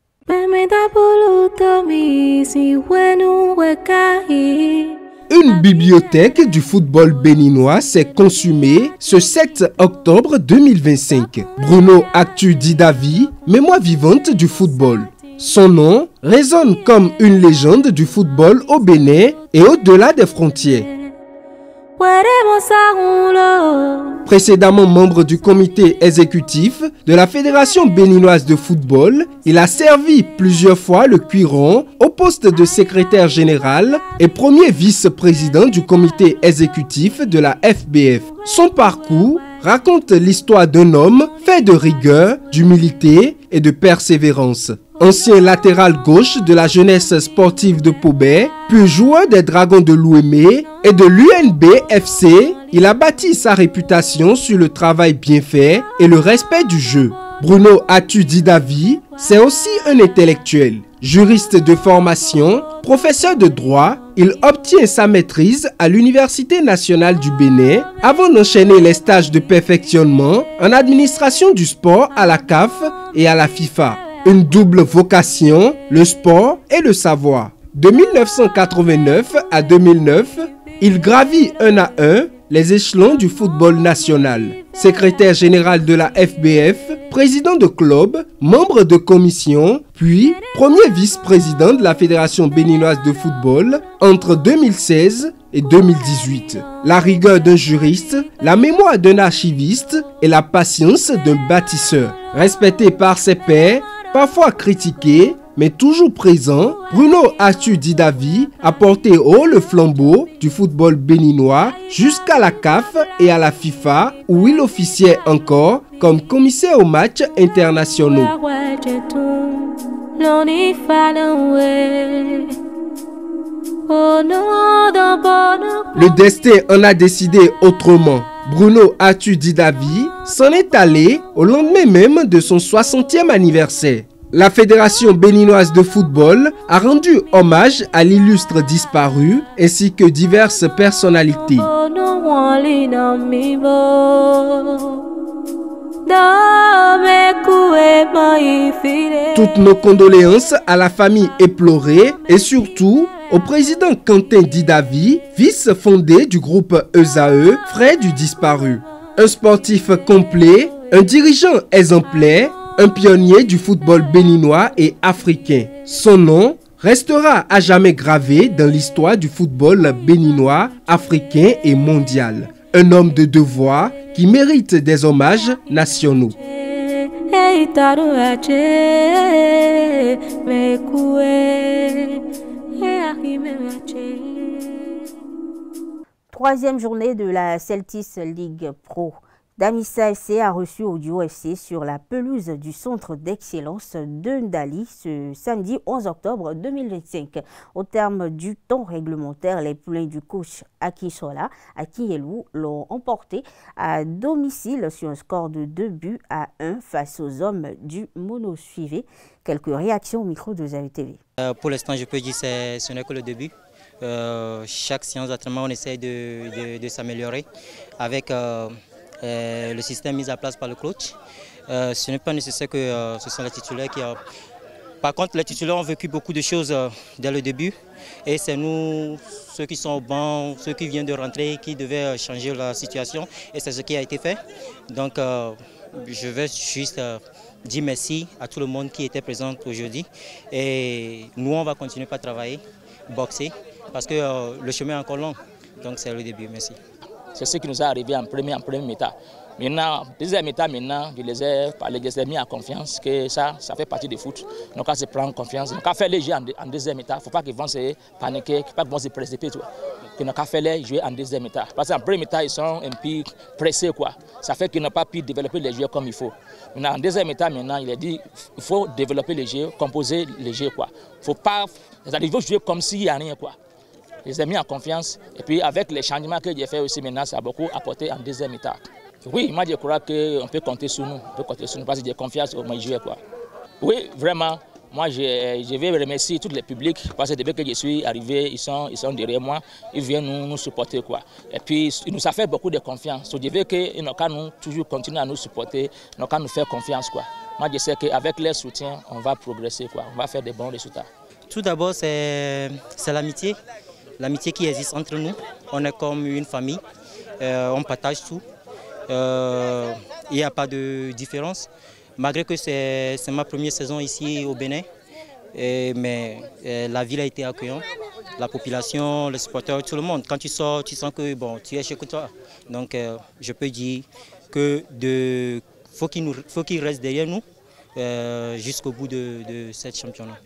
Une bibliothèque du football béninois s'est consumée ce 7 octobre 2025. Bruno Actu Didavi, mémoire vivante du football. Son nom résonne comme une légende du football au Bénin et au-delà des frontières. Précédemment membre du comité exécutif de la Fédération béninoise de football, il a servi plusieurs fois le Cuiron au poste de secrétaire général et premier vice-président du comité exécutif de la FBF. Son parcours raconte l'histoire d'un homme fait de rigueur, d'humilité et de persévérance. Ancien latéral gauche de la jeunesse sportive de Pobet, puis joueur des Dragons de l'Ouémé et de l'UNB FC, il a bâti sa réputation sur le travail bien fait et le respect du jeu. Bruno Actu Didavi, c'est aussi un intellectuel. Juriste de formation, professeur de droit, il obtient sa maîtrise à l'Université nationale du Bénin avant d'enchaîner les stages de perfectionnement en administration du sport à la CAF et à la FIFA. Une double vocation, le sport et le savoir. De 1989 à 2009, il gravit un à un les échelons du football national. Secrétaire général de la FBF, président de club, membre de commission, puis premier vice-président de la Fédération béninoise de football entre 2016 et 2018. La rigueur d'un juriste, la mémoire d'un archiviste et la patience d'un bâtisseur. Respecté par ses pairs, parfois critiqué, mais toujours présent, Bruno Actu Didavi a porté haut le flambeau du football béninois jusqu'à la CAF et à la FIFA, où il officiait encore comme commissaire aux matchs internationaux. Le destin en a décidé autrement. Bruno Actu Didavi s'en est allé au lendemain même de son 60e anniversaire. La Fédération béninoise de football a rendu hommage à l'illustre disparu ainsi que diverses personnalités. Toutes nos condoléances à la famille éplorée et surtout au président Quentin Didavi, vice fondé du groupe ESAE, frère du disparu. Un sportif complet, un dirigeant exemplaire, un pionnier du football béninois et africain. Son nom restera à jamais gravé dans l'histoire du football béninois, africain et mondial. Un homme de devoir qui mérite des hommages nationaux. Troisième journée de la Celtics League Pro. Damissa FC a reçu Audio FC sur la pelouse du centre d'excellence de Ndali ce samedi 11 octobre 2025. Au terme du temps réglementaire, les poulains du coach Akisola Akielou l'ont emporté à domicile sur un score de 2-1 face aux hommes du Mono Suivé. Quelques réactions au micro de Zawi TV. Pour l'instant, je peux dire que ce n'est que le début. Chaque séance d'entraînement, on essaye de s'améliorer avec le système mis en place par le coach. Ce n'est pas nécessaire que ce sont les titulaires qui... Par contre, les titulaires ont vécu beaucoup de choses dès le début. Et c'est nous, ceux qui sont au banc, ceux qui viennent de rentrer, qui devaient changer la situation. Et c'est ce qui a été fait. Donc, je vais juste dire merci à tout le monde qui était présent aujourd'hui. Et nous, on va continuer par travailler, boxer, parce que le chemin est encore long. Donc, c'est le début. Merci. C'est ce qui nous est arrivé en premier état. Maintenant, deuxième état, je les ai mis en confiance que ça fait partie du foot. Donc, on se prend confiance. Donc, on fait les jeux en deuxième état. Il ne faut pas qu'ils vont se paniquer, pas qu'ils vont se précipiter. Qu'ils n'ont qu'à faire les jeux en deuxième état. Parce qu'en premier état, ils sont un peu pressés. Ça fait qu'ils n'ont pas pu développer les jeux comme il faut. Maintenant, en deuxième état, il a dit qu'il faut développer les jeux, composer les jeux. Il ne faut pas jouer comme s'il n'y a rien. Je les ai mis en confiance. Et puis avec les changements que j'ai fait aussi maintenant, ça a beaucoup apporté en deuxième état. Oui, moi je crois qu'on peut compter sur nous. Parce que j'ai confiance au joueurs. Oui, vraiment. Moi je vais remercier tous les publics parce que depuis que je suis arrivé, ils sont derrière moi. Ils viennent nous supporter. Et puis ils nous ont fait beaucoup de confiance. Je veux qu'ils n'ont qu'à nous toujours continuer à nous supporter, ils n'ont qu'à nous faire confiance. Moi je sais qu'avec leur soutien, on va progresser. On va faire de bons résultats. Tout d'abord, c'est l'amitié. L'amitié qui existe entre nous, on est comme une famille, on partage tout, il n'y a pas de différence. Malgré que c'est ma première saison ici au Bénin, mais la ville a été accueillante, la population, les supporters, tout le monde. Quand tu sors, tu sens que tu es chez toi. Donc je peux dire qu'il faut qu'il reste derrière nous jusqu'au bout de cette championnat.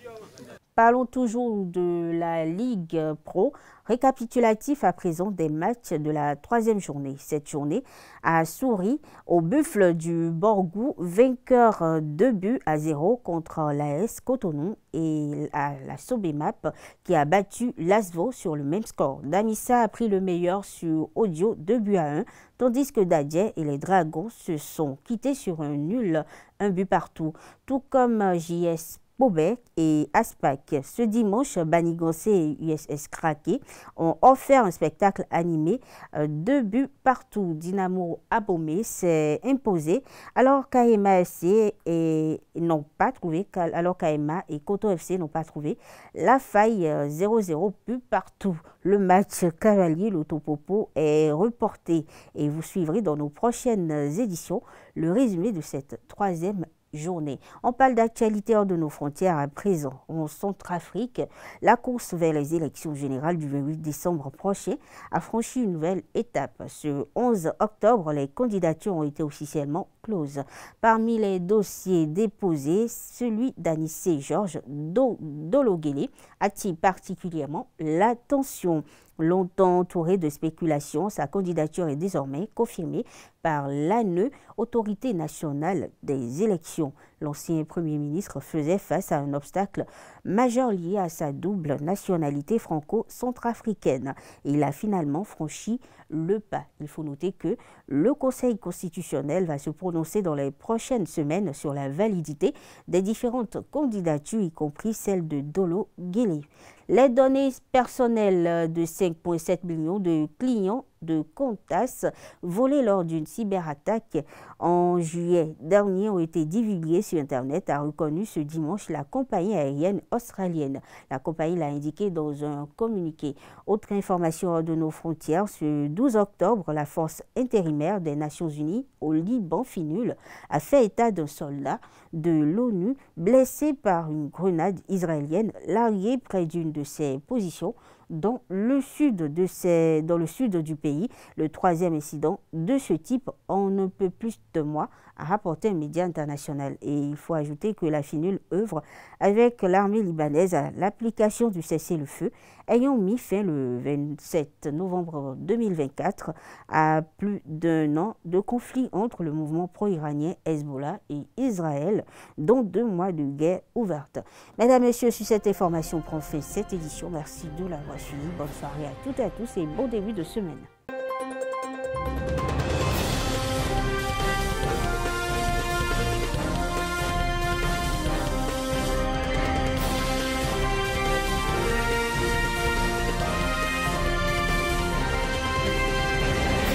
Parlons toujours de la Ligue Pro. Récapitulatif à présent des matchs de la troisième journée. Cette journée a souri au Buffle du Borgou, vainqueur 2-0 contre l'AS Cotonou et la Sobemap qui a battu l'Asvo sur le même score. Damissa a pris le meilleur sur Audio 2-1, tandis que Dadje et les Dragons se sont quittés sur un nul, 1-partout, tout comme JS Bobek et Aspac. Ce dimanche, Banigansé et USS Kraké ont offert un spectacle animé, 2-partout. Dynamo Abomey s'est imposé alors qu'AEMA FC n'ont pas trouvé, alors qu'AEMA et Koto FC n'ont pas trouvé la faille, 0-0 partout. Le match Cavalier Lotopopo est reporté et vous suivrez dans nos prochaines éditions le résumé de cette troisième journée. On parle d'actualité hors de nos frontières à présent. En Centrafrique, la course vers les élections générales du 28 décembre prochain a franchi une nouvelle étape. Ce 11 octobre, les candidatures ont été officiellement closes. Parmi les dossiers déposés, celui d'Anissé Georges Dologuélé attire particulièrement l'attention. Longtemps entouré de spéculations, sa candidature est désormais confirmée par l'ANE, Autorité nationale des élections. L'ancien Premier ministre faisait face à un obstacle majeur lié à sa double nationalité franco-centrafricaine. Il a finalement franchi le pas. Il faut noter que le Conseil constitutionnel va se prononcer dans les prochaines semaines sur la validité des différentes candidatures, y compris celle de Dologuélé. Les données personnelles de 5,7 millions de clients de Qantas volés lors d'une cyberattaque en juillet dernier ont été divulguées sur Internet, a reconnu ce dimanche la compagnie aérienne australienne. La compagnie l'a indiqué dans un communiqué. Autre information de nos frontières, ce 12 octobre, la force intérimaire des Nations Unies au Liban, FINUL, a fait état d'un soldat de l'ONU blessé par une grenade israélienne larguée près d'une de ses positions dans le sud du pays. Le troisième incident de ce type en un peu plus de mois, a rapporté un média international. Et il faut ajouter que la FINUL œuvre avec l'armée libanaise à l'application du cessez-le-feu, ayant mis fin le 27 novembre 2024 à plus d'1 an de conflit entre le mouvement pro-iranien Hezbollah et Israël, dont 2 mois de guerre ouverte. Mesdames, Messieurs, sur cette information prend fin cette édition. Merci de l'avoir suivi. Bonne soirée à toutes et à tous et bon début de semaine.